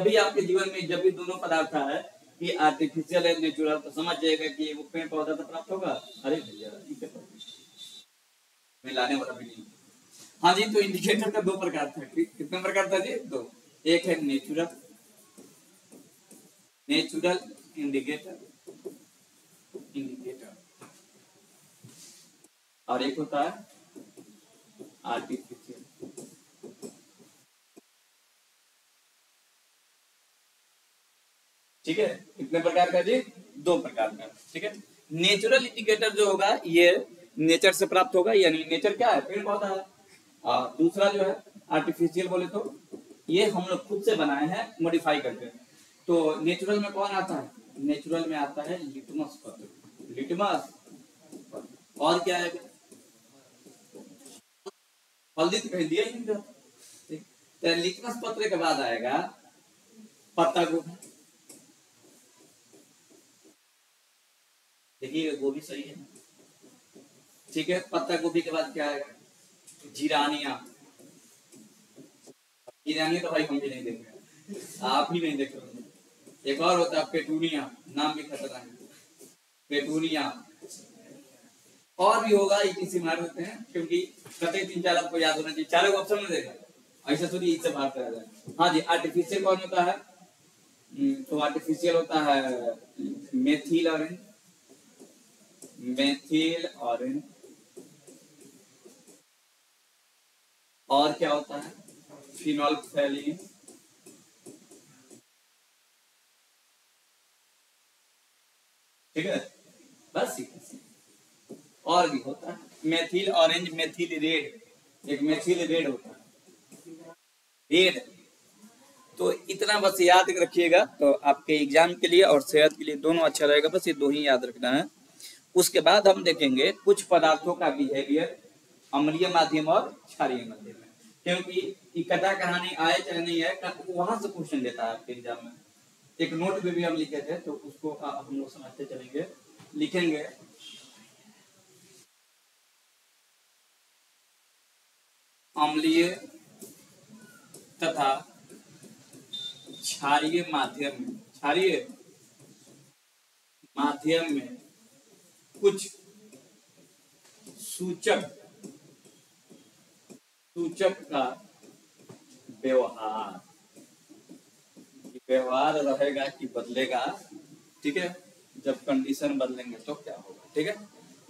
भी आपके जीवन में जब भी दोनों पदार्थ है, कि आर्टिफिशियल है नेचुरल, तो समझ जाएगा कि वो पेड़ पौधा से प्राप्त होगा। अरे भैया मिलाने वाला भी नहीं। हाँ जी, तो इंडिकेटर का दो प्रकार था। कितने प्रकार था जी? दो। एक है नेचुरल इंडिकेटर और एक होता है आर्टिफिशियल। ठीक है, कितने प्रकार का जी? दो प्रकार का। ठीक है, नेचुरल इंडिकेटर जो होगा ये नेचर से प्राप्त होगा, यानी नेचर क्या है? पेड़ पौधा है। और दूसरा जो है आर्टिफिशियल बोले तो ये हम लोग खुद से बनाए हैं, मॉडिफाई करके। तो नेचुरल में कौन आता है? नेचुरल में आता है लिटमस पत्र। लिटमस और क्या है? हल्दी तो कहीं दिया ही नहीं था। लिटमस पत्र के बाद आएगा पत्ता गोभी। देखिए गोभी सही है, ठीक है। पत्ता गोभी के बाद क्या आएगा? जीरानिया। जीरानिया तो भाई हम भी नहीं देख रहे, आप भी नहीं देख रहे। एक और होता है पेटूनिया, नाम भी खतरनाक है, पेटूनिया। और भी होगा, इसी मार होते हैं क्योंकि कतई 3-4 आपको याद होना चाहिए। चारों ऑप्शन में देगा, ऐसा थोड़ी इससे बात करा जाए। हाँ जी, आर्टिफिशियल कौन होता है? तो आर्टिफिशियल होता है मेथिल ऑरेंज, मेथिल ऑरेंज। और क्या होता है? फिनोल्फ्थैलीन। ठीक है, बस और भी होता है मेथिल ऑरेंज, मेथिल रेड। एक मेथिल रेड होता है, रेड। तो इतना बस याद रखिएगा, तो आपके एग्जाम के लिए और सेहत के लिए दोनों अच्छा रहेगा। बस ये दो ही याद रखना है। उसके बाद हम देखेंगे कुछ पदार्थों का बिहेवियर अम्लीय माध्यम और क्षारीय माध्यम में, क्योंकि कथा कहानी आए चाहे नहीं है, वहां से क्वेश्चन देता है आपके एग्जाम में। एक नोट में भी हम लिखे थे, तो उसको हम लोग समझते चलेंगे, लिखेंगे। अम्लीय तथा क्षारीय माध्यम में, क्षारीय माध्यम में कुछ सूचक का व्यवहार रहेगा कि बदलेगा। ठीक है, जब कंडीशन बदलेंगे तो क्या होगा। ठीक है,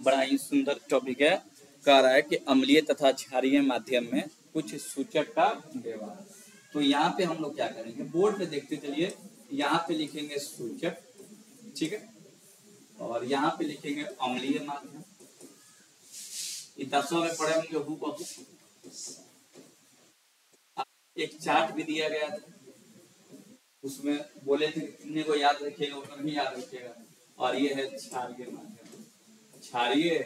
बड़ा ही सुंदर टॉपिक है। कह रहा है कि अम्लीय तथा क्षारीय माध्यम में कुछ सूचक का व्यवहार। तो यहाँ पे हम लोग क्या करेंगे, बोर्ड पे देखते चलिए। यहाँ पे लिखेंगे सूचक, ठीक है, और यहाँ पे लिखेंगे अम्लीय माध्यम। 10वां में पढ़े होंगे हुबहू। एक चार्ट भी दिया गया था, उसमें बोले थे कितने को याद रखिएगा, उतना नहीं याद रखिएगा। और ये है क्षारीय माध्यम, क्षारीय।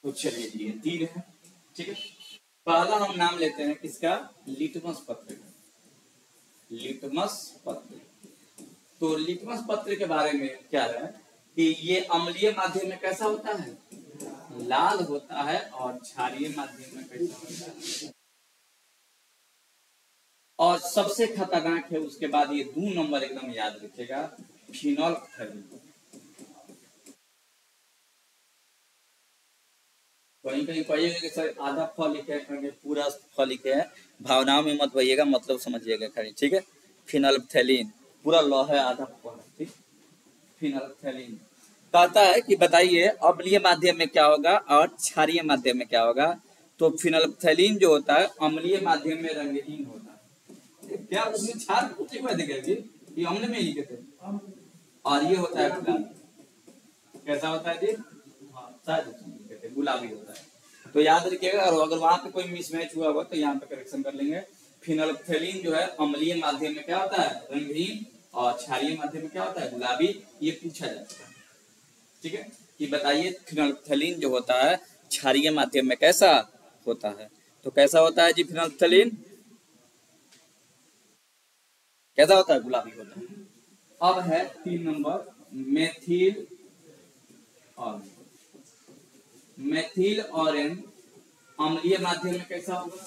तो चलिए ये 3 है। ठीक है, पहला हम नाम लेते हैं किसका? लिटमस पत्र का। लिटमस पत्र। तो लिटमस पत्र के बारे में क्या है कि ये अम्लीय माध्यम में कैसा होता है? लाल होता है। और क्षारीय माध्यम में कैसा होता है? और सबसे खतरनाक है उसके बाद, ये 2 नंबर एकदम याद रखिएगा, फिनोल्फ्थैलीन। कहीं कहीं कहिएगा कि सर आधा फल लिखे है, पूरा फल लिखे है। भावनाओं में मत भइएगा, मतलब समझिएगा खाली। ठीक है, फिनोल्फ्थैलीन पूरा लौ है, आधा फल। ठीक, फिनोल्फ्थैलीन कहता है कि बताइए अम्लीय माध्यम में क्या होगा और क्षारीय माध्यम में क्या होगा। तो फिनोल्फ्थैलीन जो होता है अम्लीय माध्यम में रंगहीन होता है। क्या उसमें क्षार कुछ हुआ दिखेगा ये अम्ल में ही कहते हैं। और ये होता है गुलाबी। कैसा होता है जी? शायद गुलाबी होता है। तो याद रखिएगा, और अगर वहां पे कोई मिसमैच हुआ होगा तो यहाँ पे करेक्शन कर लेंगे। फिनोल्फ्थैलीन जो है अम्लीय माध्यम में क्या होता है? रंगहीन। और क्षारीय माध्यम में क्या होता है? गुलाबी। ये पूछा जाता है। ठीक है, कि बताइए फिनोल्फ्थैलीन जो होता है क्षारीय माध्यम में कैसा होता है। तो कैसा होता है जी फिनोल्फ्थैलीन? कैसा होता है? गुलाबी होता है। अब है 3 number, methyl orange. Methyl orange अम्लीय माध्यम में कैसा होगा?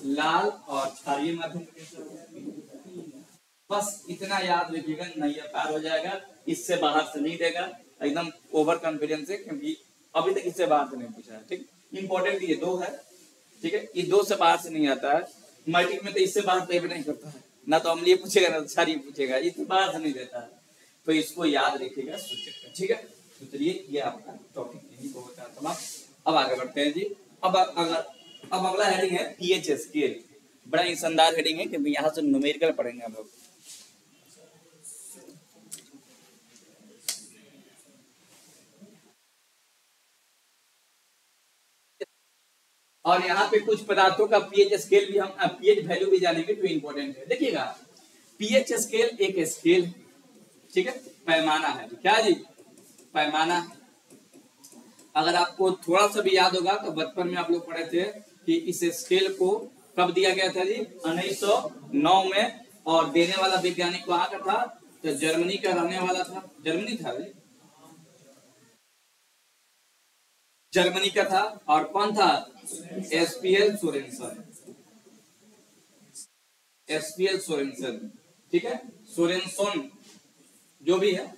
लाल। और क्षारीय माध्यम में कैसा होगा? बस इतना याद रखिएगा, नहीं पार हो जाएगा, इससे बाहर से नहीं देगा, एकदम ओवर कॉन्फिडेंस है, क्योंकि अभी तक इससे बाहर से नहीं पूछा है। ठीक, इंपॉर्टेंट ये दो है। ठीक है, ये दो से बाहर से नहीं आता है। मैट्रिक में तो इससे बाहर तय नहीं करता है, ना तो अम्लीय पूछेगा ना तो क्षारीय पूछेगा, इससे बाहर से नहीं देता है। तो इसको याद रखिएगा सूचक। ठीक है, तो चलिए ये आपका टॉपिक यही को होता है समाप्त। अब आगे बढ़ते हैं जी। अब अगला हेडिंग है पीएच स्केल। बड़ा ही शानदार हेडिंग है, क्योंकि यहाँ से न्यूमेरिकल पढ़ेंगे हम लोग। और यहाँ पे कुछ पदार्थों का पीएच स्केल भी, हम पीएच वैल्यू भी जानेंगे, तो इंपॉर्टेंट है। देखिएगा, पीएच स्केल एक स्केल, ठीक है, पैमाना है। क्या जी? पैमाना। अगर आपको थोड़ा सा भी याद होगा तो बचपन में आप लोग पढ़े थे कि इस स्केल को कब दिया गया था जी? 1909 में। और देने वाला वैज्ञानिक वहां का था, तो जर्मनी का रहने वाला था। जर्मनी था जी, जर्मनी का था। और कौन था? SPL Sorensen. एसपीएल सोरेनसन, ठीक है, सोरेनसन जो भी है,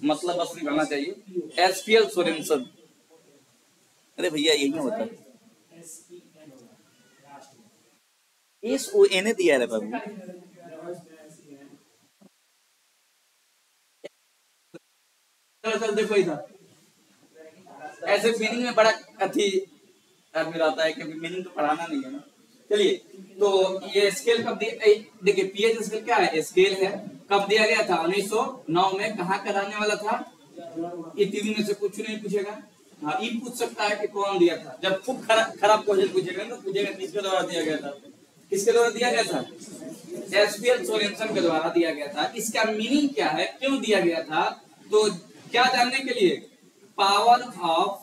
मतलब बस निकलना चाहिए, एसपीएल सोरेनसन। अरे भैया यही होता है, एस ओ एन दिया है बाबू। चल देखो इधर, ऐसे मीनिंग में बड़ा अथी आदमी रहता है, क्योंकि मीनिंग तो पढ़ाना नहीं है ना। चलिए, तो ये स्केल कब दिया? देखिए, पीएच स्केल क्या है? स्केल है। कब दिया गया था? 1909 में। कहाँ का रहने वाला था? ये तीन में से कुछ नहीं पूछेगा। हाँ, ये पूछ सकता है कि कौन दिया था। जब खूब खराब क्वेश्चन पूछेगा ना, पूछेगा किसके द्वारा दिया गया था। किसके द्वारा दिया गया था? एसपीएल सोरेनसन के द्वारा दिया गया था। इसका मीनिंग क्या है, क्यों दिया गया था? तो क्या जानने के लिए? Power of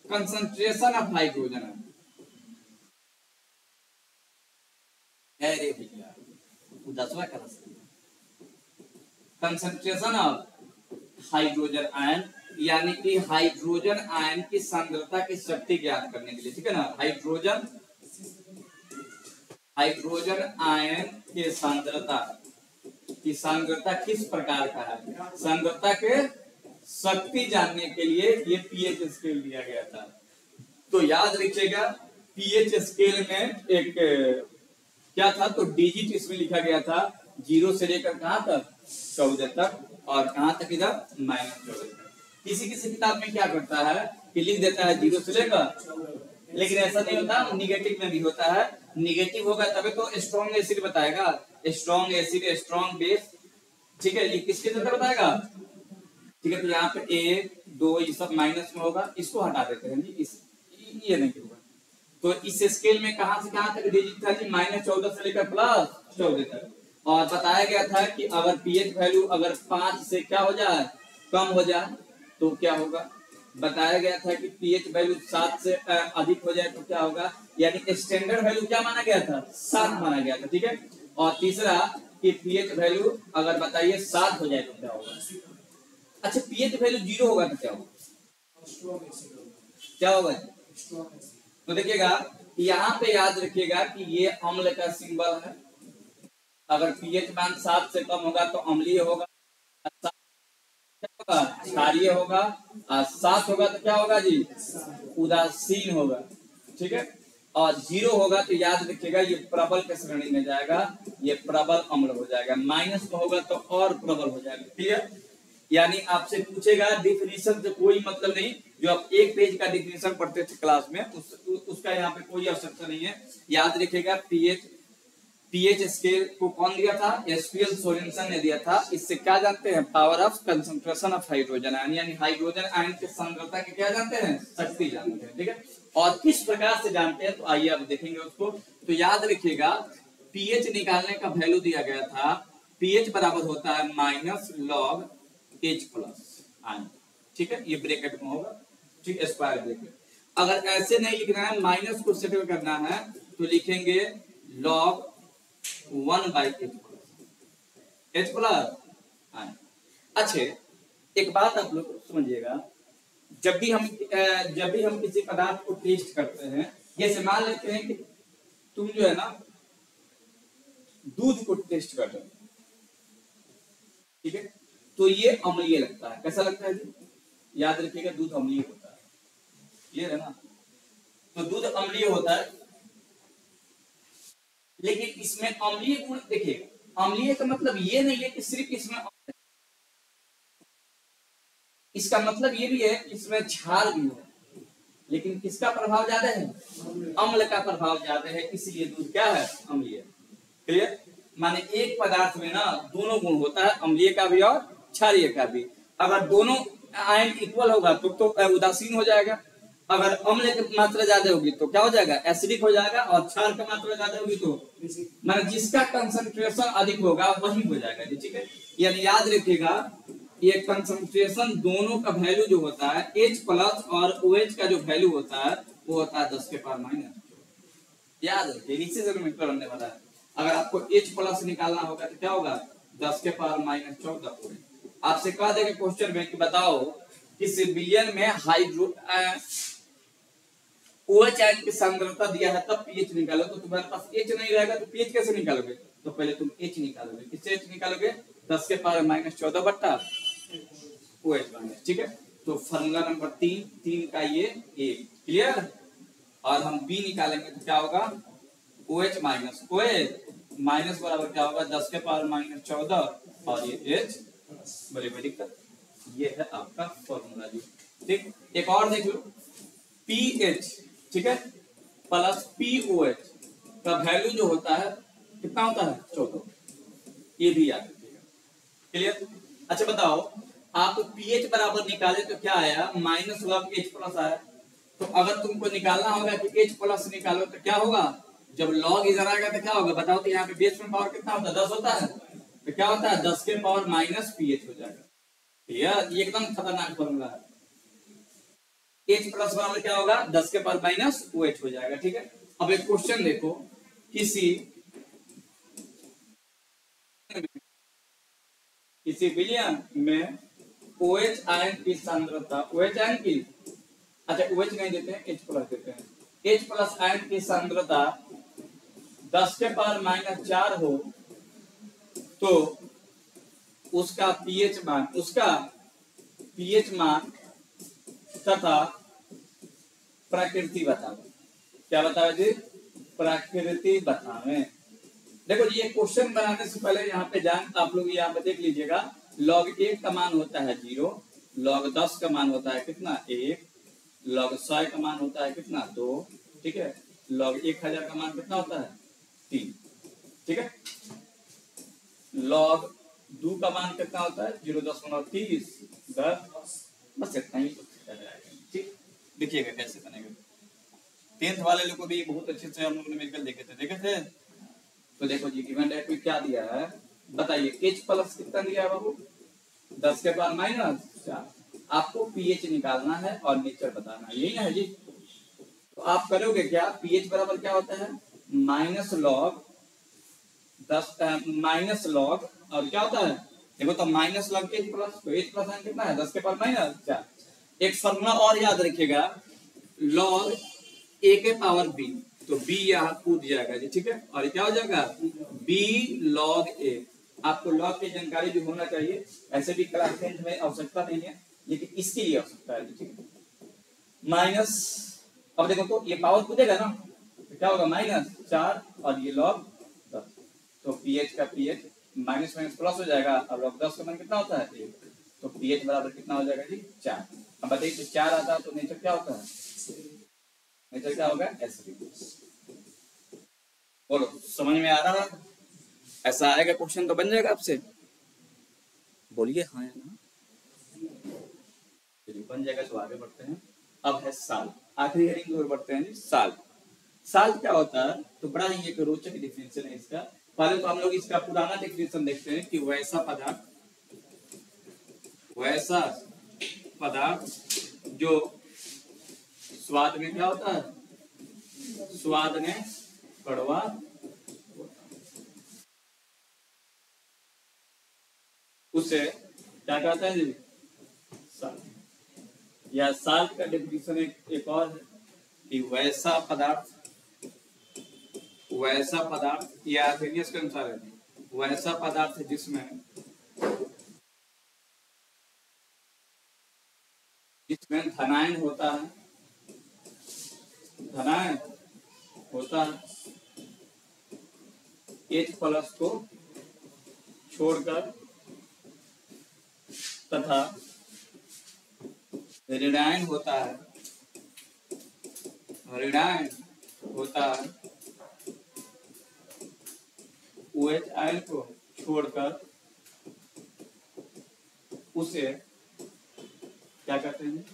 concentration of hydrogen. अरे भैया, 10वां class, concentration of hydrogen ion, यानी कि हाइड्रोजन आयन की सांद्रता की शक्ति ज्ञात करने के लिए। ठीक है ना, हाइड्रोजन आयन के सांद्रता किस प्रकार का है, सांद्रता के शक्ति जानने के लिए ये पीएच स्केल दिया गया था। तो याद रखिएगा, पीएच स्केल में एक क्या था, तो डिजिट इसमें लिखा गया था, 0 से लेकर कहां तक? 14 तक। और कहां तक? इधर -14 तक। किसी किसी किताब में क्या करता है कि लिख देता है 0 से लेकर, लेकिन ऐसा नहीं होता, निगेटिव में भी होता है। निगेटिव होगा तभी तो स्ट्रॉन्ग एसिड बताएगा, स्ट्रॉन्ग एसिड, स्ट्रॉन्ग बेस। ठीक है, ये किसके अंदर बताएगा? ठीक है, तो यहाँ पे 1, 2 ये सब माइनस में होगा, इसको हटा देते हैं जी, ये नहीं होगा। तो इस स्केल में कहां से कहां तक डिजिट था जी? -14 से लेकर +14 तक। और बताया गया था कि अगर पीएच वैल्यू अगर 5 से क्या हो जाए, कम हो जाए, तो क्या होगा? बताया गया था कि पीएच वैल्यू 7 से अधिक हो जाए तो क्या होगा, यानी स्टैंडर्ड वैल्यू क्या माना गया था? 7 माना गया था। ठीक है, और तीसरा कि पीएच वैल्यू अगर बताइए 7 हो जाए तो क्या होगा? अच्छा, पीएच वैल्यू 0 होगा तो क्या होगा? क्या होगा? तो देखिएगा, यहाँ पे याद रखिएगा कि ये अम्ल का सिंबल है। अगर पीएच मान 7 से कम होगा तो अम्लीय होगा, क्षारीय होगा, और 7 होगा तो क्या होगा जी? उदासीन होगा। ठीक है, और 0 होगा तो याद रखिएगा ये प्रबल के श्रेणी में जाएगा, ये प्रबल अम्ल हो जाएगा। माइनस में होगा तो और प्रबल हो जाएगा। ठीक है, यानी आपसे पूछेगा डिफिनीशन से कोई मतलब नहीं, जो आप एक पेज का डिफिनीशन पढ़ते थे क्लास में, उसका यहाँ पे कोई आवश्यकता नहीं है। याद रखिएगा, पीएच स्केल को कौन दिया था? एसपीएल सोरेनसन ने दिया था। इससे क्या जानते हैं? Power of concentration of hydrogen ion, यानी हाइड्रोजन आयन की सांद्रता के क्या जानते हैं? शक्ति जानते हैं। ठीक है, और किस प्रकार से जानते हैं, तो आइए अब देखेंगे उसको। तो याद रखिएगा, पीएच निकालने का वैल्यू दिया गया था, पीएच बराबर होता है -log H+ आयन। ठीक है, ये ब्रैकेट में होगा, ठीक, स्क्वायर ब्रैकेट। अगर ऐसे नहीं लिखना है, माइनस को सेटल करना है, तो लिखेंगे log 1/H+ आयन। अच्छे, एक बात आप लोग समझिएगा, जब भी हम किसी पदार्थ को टेस्ट करते हैं, जैसे मान लेते हैं कि तुम जो है ना दूध को टेस्ट कर रहे हो, ठीक है। तो ये अम्लीय लगता है। कैसा लगता है जी? याद रखिएगा, दूध अम्लीय होता है। क्लियर है ना? तो दूध अम्लीय होता है, लेकिन इसमें अम्लीय गुण देखिए, अम्लीय का मतलब ये नहीं है कि सिर्फ इसमें, इसका मतलब ये भी है कि इसमें क्षार भी है, लेकिन किसका प्रभाव ज्यादा है? अम्ल का प्रभाव ज्यादा है, इसलिए दूध क्या है? अम्लीय। क्लियर? माने एक पदार्थ में ना दोनों गुण होता है, अम्लीय का भी और क्षारीय का भी। अगर दोनों आयन इक्वल होगा तो उदासीन हो जाएगा। अगर अम्ल की मात्रा ज्यादा होगी तो क्या हो जाएगा? एसिडिक हो जाएगा। और क्षार की मात्रा ज्यादा होगी तो माने जिसका कंसंट्रेशन अधिक होगा वही हो जाएगा जी। ठीक है, यानी याद रखिएगा, ये कंसंट्रेशन दोनों का वैल्यू जो होता है H प्लस और OH का जो वैल्यू होता है वो होता है 10 के पावर माइनस। याद रखिए, इसी से मीटर बनने वाला है। अगर आपको H प्लस निकालना होगा तो क्या होगा? 10 के पावर माइनस 14। आपसे कह देगा क्वेश्चन में कि बताओ किस विलयन में हाइड्रो OH आयन की सांद्रता दिया है तब pH निकालो। तो तुम्हारे पास H नहीं रहेगा तो pH कैसे निकालोगे? तो पहले तुम H निकालोगे। किससे H निकालोगे? 10 के पावर माइनस 14 बट्टा OH माइनस। ठीक है, तो फॉर्मूला नंबर 3 का ये एक क्लियर। और हम B निकालेंगे तो क्या होगा? OH माइनस OH माइनस बराबर क्या होगा? 10 के पावर माइनस 14 और ये H बड़ी बड़ी दिक्कत। ये है आपका फॉर्मूला जी। ठीक, एक और देख लो, pH ठीक है प्लस POH का वैल्यू जो होता है कितना होता है? 14। ये भी याद रखिएगा। क्लियर? अच्छा बताओ, आप pH बराबर निकाले तो क्या आया? माइनस लॉग H प्लस आया। तो अगर तुमको निकालना होगा कि H प्लस निकालो तो क्या होगा? जब लॉग इधर आएगा तो क्या होगा? बताओ तो यहाँ पे बेस में पावर कितना होता है? 10 होता है। तो क्या होता है? 10 के पावर माइनस pH हो जाएगा। क्लियर? ये एकदम खतरनाक फॉर्मूला है। H प्लस बराबर क्या होगा? 10 के पावर माइनस OH हो जाएगा। ठीक है, अब एक क्वेश्चन देखो, किसी विलयन में OH आयन की सांद्रता, OH आयन की, अच्छा OH नहीं देते हैं, H प्लस देते हैं। H प्लस आयन की सांद्रता 10 के पावर माइनस 4 हो तो उसका pH मान तथा प्रकृति बताओ। क्या बताओ जी? प्रकृति बतावे। देखो जी, ये क्वेश्चन बनाने से पहले यहाँ पे जान आप लोग यहाँ पे देख लीजिएगा, log 1 का मान होता है 0, log 10 का मान होता है कितना? 1, log 100 का मान होता है कितना? 2, ठीक है, log 1000 का मान कितना होता है? 3, ठीक है, log 2 का मान कितना होता है? 0.30, 10, बस इतना ही। ठीक, देखिएगा कैसे बनेगा। 10th वाले लोग को भी बहुत अच्छे से हम लोग ने मेडिकल देखे थे। तो देखो जी, गिवन डेट में क्या दिया है बताइए? H प्लस कितना दिया है बाबू? 10 के पावर माइनस 4। आपको pH निकालना है और नेचर बताना है, यही ना है जी। तो आप करोगे क्या? pH बराबर क्या होता है? माइनस लॉग 10 माइनस लॉग और क्या होता है? देखो तो माइनस लॉग H प्लस, तो H प्लस कितना है? 10 के पावर माइनस 4। एक फॉर्मूला और याद रखिएगा, लॉग A के पावर B, तो B यहाँ कूद जाएगा जी। ठीक है, और क्या हो जाएगा? B log A। आपको लॉग की जानकारी भी होना चाहिए, ऐसे भी क्लास 10th में आवश्यकता नहीं है, लेकिन इसके लिए आवश्यकता है। ठीक है, माइनस, अब देखो तो ये पावर कूदेगा ना, तो क्या होगा? माइनस 4 और ये लॉग 10, तो pH का pH माइनस माइनस प्लस हो जाएगा। अब लॉग 10 का मान कितना होता है? 1, तो pH बराबर कितना हो जाएगा जी? 4। अब बताइए, तो 4 आता है तो नेचर क्या होता है? नेचर क्या होगा? एसिडिक। बोलो, समझ में आ रहा है? ऐसा आएगा क्वेश्चन तो बन जाएगा आपसे, बोलिए हाँ या ना। चलिए बन जाएगा, तो आगे बढ़ते हैं। अब है साल, आखिरी हेडिंग की ओर बढ़ते हैं जी। साल, साल क्या होता है? तो बड़ा ही एक रोचक डिफिनेशन है इसका। पहले तो हम लोग इसका पुराना डिफिनेशन देखते हैं कि वैसा पदार्थ जो स्वाद में क्या होता है? स्वाद में कड़वा, उसे क्या कहते हैं जी? साल्ट। या साल्ट का डेफिनेशन एक और है कि वैसा पदार्थ या फिनिश के अनुसार है, वैसा पदार्थ जिसमें इसमें धनायन होता है, धनायन होता है H+ को छोड़कर, तथा ऋणायन होता है, ऋणायन होता है OH आयन को छोड़कर, उसे क्या कहते हैं,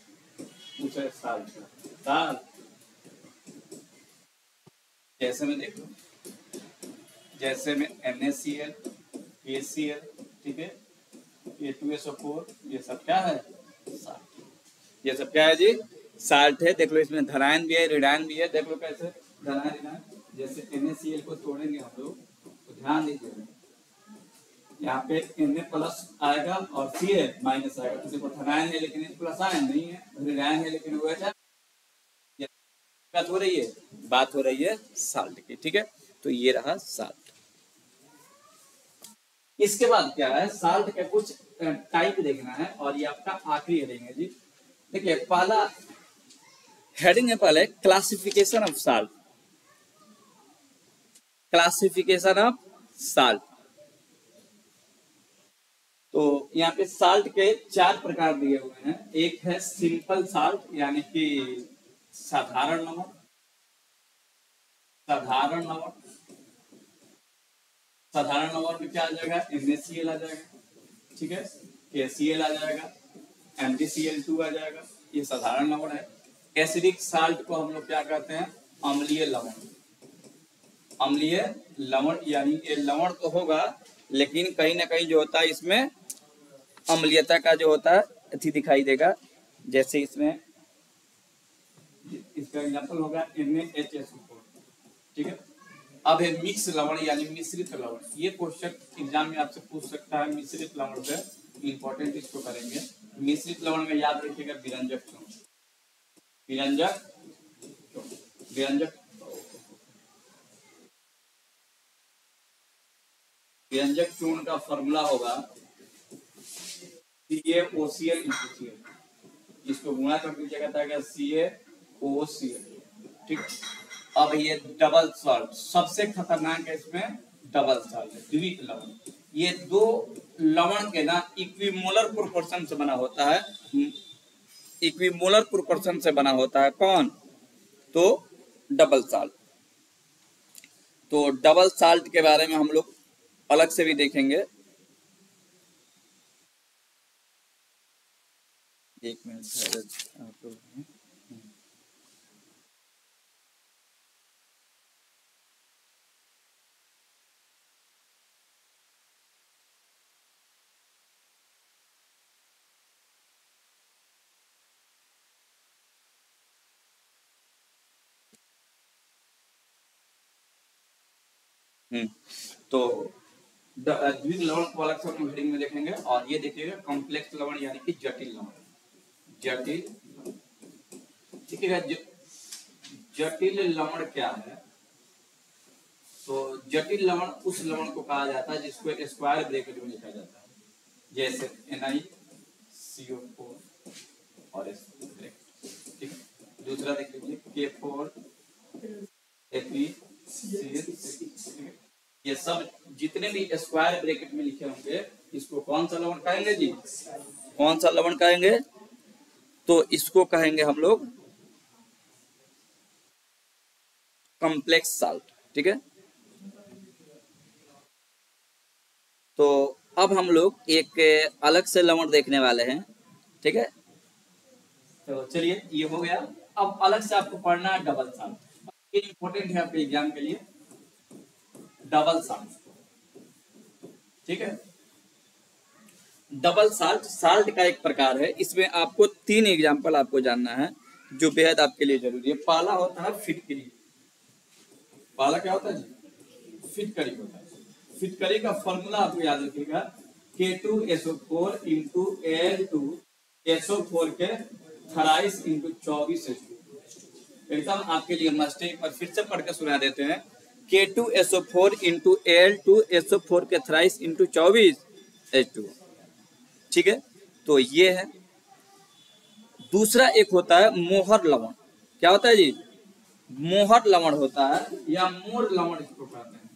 उसे साल्ट। जैसे में देखो, जैसे में NaCl, KCl, ठीक है, A2SO4, ये सब क्या है, साल्ट। ये सब क्या है जी, साल्ट है। देख लो इसमें धनायन भी है, ऋणायन भी है। देख लो कैसे धनायन ऋणायन, जैसे NaCl को तोड़ेंगे हम लोग, तो ध्यान दीजिएगा यहाँ पे Na+ आएगा और Cl- आएगा। तो देखो धनायन है लेकिन H+ आयन नहीं है, ऋणायन है लेकिन OH है। बात हो रही है, बात हो रही है साल्ट की, ठीक है। तो ये रहा साल्ट। इसके बाद क्या है, साल्ट के कुछ टाइप देखना है, और ये आपका आखिरी हेडिंग है जी। देखिए पहला हेडिंग है, पहले classification of salt, classification of salt. तो यहाँ पे साल्ट के 4 प्रकार दिए हुए हैं। एक है सिंपल साल्ट, यानी कि साधारण नमक, साधारण नमक। साधारण नमक में क्या आ जाएगा, NaCl आ जाएगा, ठीक है, KCl आ जाएगा, MgCl2 आ जाएगा, ये साधारण लवण है। एसिडिक साल्ट को हम लोग क्या कहते हैं, अम्लीय लवण। अम्लीय लवण यानी ये लवण तो होगा लेकिन कहीं ना कहीं जो होता है इसमें अम्लीयता का जो होता है अति दिखाई देगा। जैसे इसमें इसका एग्जाम्पल होगा NaHSO4, ठीक है। अब है मिक्स लवण यानी मिश्रित लवण। ये क्वेश्चन एग्जाम में आपसे पूछ सकता है, मिश्रित लवण पे इंपॉर्टेंट इसको करेंगे। मिश्रित लवण में याद रखिएगा विरंजक चूर्ण, विरंजक विरंजक विरंजक चूर्ण का फॉर्मूला होगा CaOCl, इसको गुणा कर दीजिएगा था CaOCl, ठीक। अब ये डबल सॉल्ट सबसे खतरनाक है, इसमें डबल सॉल्ट है, द्वित लवण। ये दो लवण के ना इक्विमोलर प्रोपोर्शन से बना होता है, इक्विमोलर प्रोपोर्शन से बना होता है। कौन? तो डबल सॉल्ट। तो डबल सॉल्ट के बारे में हम लोग अलग से भी देखेंगे। एक मिनट तो द्वित लवण को अलग से हम हेडिंग में देखेंगे। और ये देखिएगा कॉम्प्लेक्स लवण यानी कि जटिल लवण, जटिल, ठीक है। जटिल लवण क्या है? तो जटिल लवण उस लवण को कहा जाता है जिसको स्क्वायर ब्रैकेट में लिखा जाता है, जैसे NiCO4 और ठीक है। दूसरा देखिए K4FeCl, ये सब जितने भी स्क्वायर ब्रैकेट में लिखे होंगे इसको कौन सा लवण कहेंगे जी? कौन सा लवण कहेंगे? तो इसको कहेंगे हम लोग कॉम्प्लेक्स साल्ट, ठीक है। तो अब हम लोग एक अलग से लवण देखने वाले हैं, ठीक है। तो चलिए ये हो गया। अब अलग से आपको पढ़ना है डबल साल्ट। ये इंपॉर्टेंट है आपके एग्जाम के लिए, डबल साल्ट, ठीक है। डबल साल्ट साल्ट का एक प्रकार है। इसमें आपको 3 एग्जाम्पल आपको जानना है जो बेहद आपके लिए जरूरी है। पहला होता है फिटकरी। पहला क्या होता है जी? फिटकरी होता है। फिटकरी का फॉर्मूला आपको याद रखिएगा, K2SO4 इंटू Al2SO4 के 28 इंटू 24H2। एकदम आपके लिए मस्ट है, एक बार फिर से पढ़ के सुना देते हैं। K2SO4 इंटू Al2SO4 के 28 इंटू 24H2, ठीक है। तो ये है दूसरा एक होता है मोहर लवण। क्या होता है जी? मोहर लवण होता है या मोर लवण इसको कहते हैं।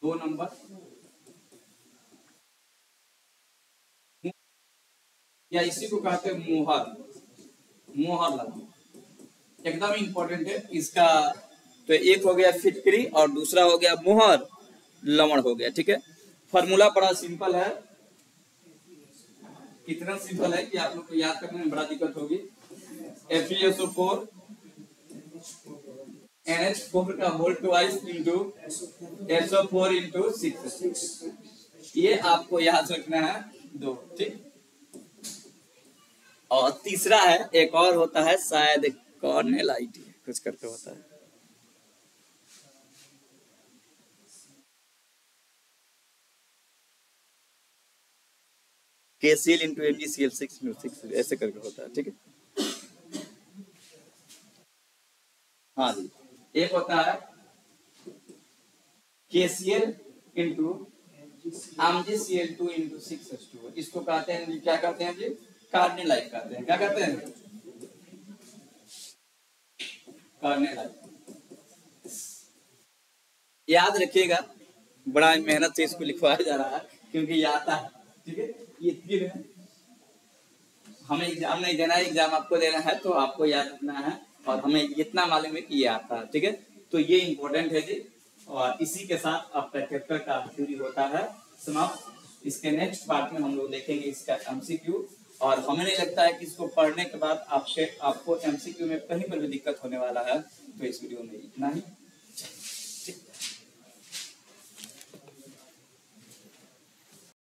2 नंबर या इसी को कहते हैं मोहर, मोहर लवण एकदम इंपॉर्टेंट है इसका। तो एक हो गया फिटकरी और दूसरा हो गया मोहर लवण हो गया, ठीक है। फॉर्मूला बड़ा सिंपल है, कितना सिंपल है कि आप लोग को याद करने में बड़ा दिक्कत होगी। FeSO4 NH4 का whole twice into SO4 into 6, ये आपको याद रखना है 2, ठीक। और तीसरा है एक और होता है, शायद कॉर्नेलाइट कुछ करके होता है। KCl इंटू MgCl6 ऐसे करके होता है, ठीक है। हाँ जी, एक होता है KCl into MgCl2 into 6H2, इसको कहते हैं, क्या कहते हैं जी? कार्नेलाइट कहते हैं। क्या कहते हैं? कार्नेलाइट। याद रखिएगा, बड़ा मेहनत से इसको लिखवाया जा रहा है क्योंकि ये आता है, ठीक है। ये तीन है, हमें एग्जाम नहीं देना है, एग्जाम आपको देना है तो आपको याद रखना है और हमें इतना मालूम है कि ये आता है, ठीक है। तो ये इम्पोर्टेंट है जी। और इसी के साथ आपका चैप्टर का थ्योरी होता है समाप्त। इसके नेक्स्ट पार्ट में हम लोग देखेंगे इसका MCQ, और हमें नहीं लगता है कि इसको पढ़ने के बाद आपको MCQ में कहीं पर भी दिक्कत होने वाला है। तो इस वीडियो में इतना ही।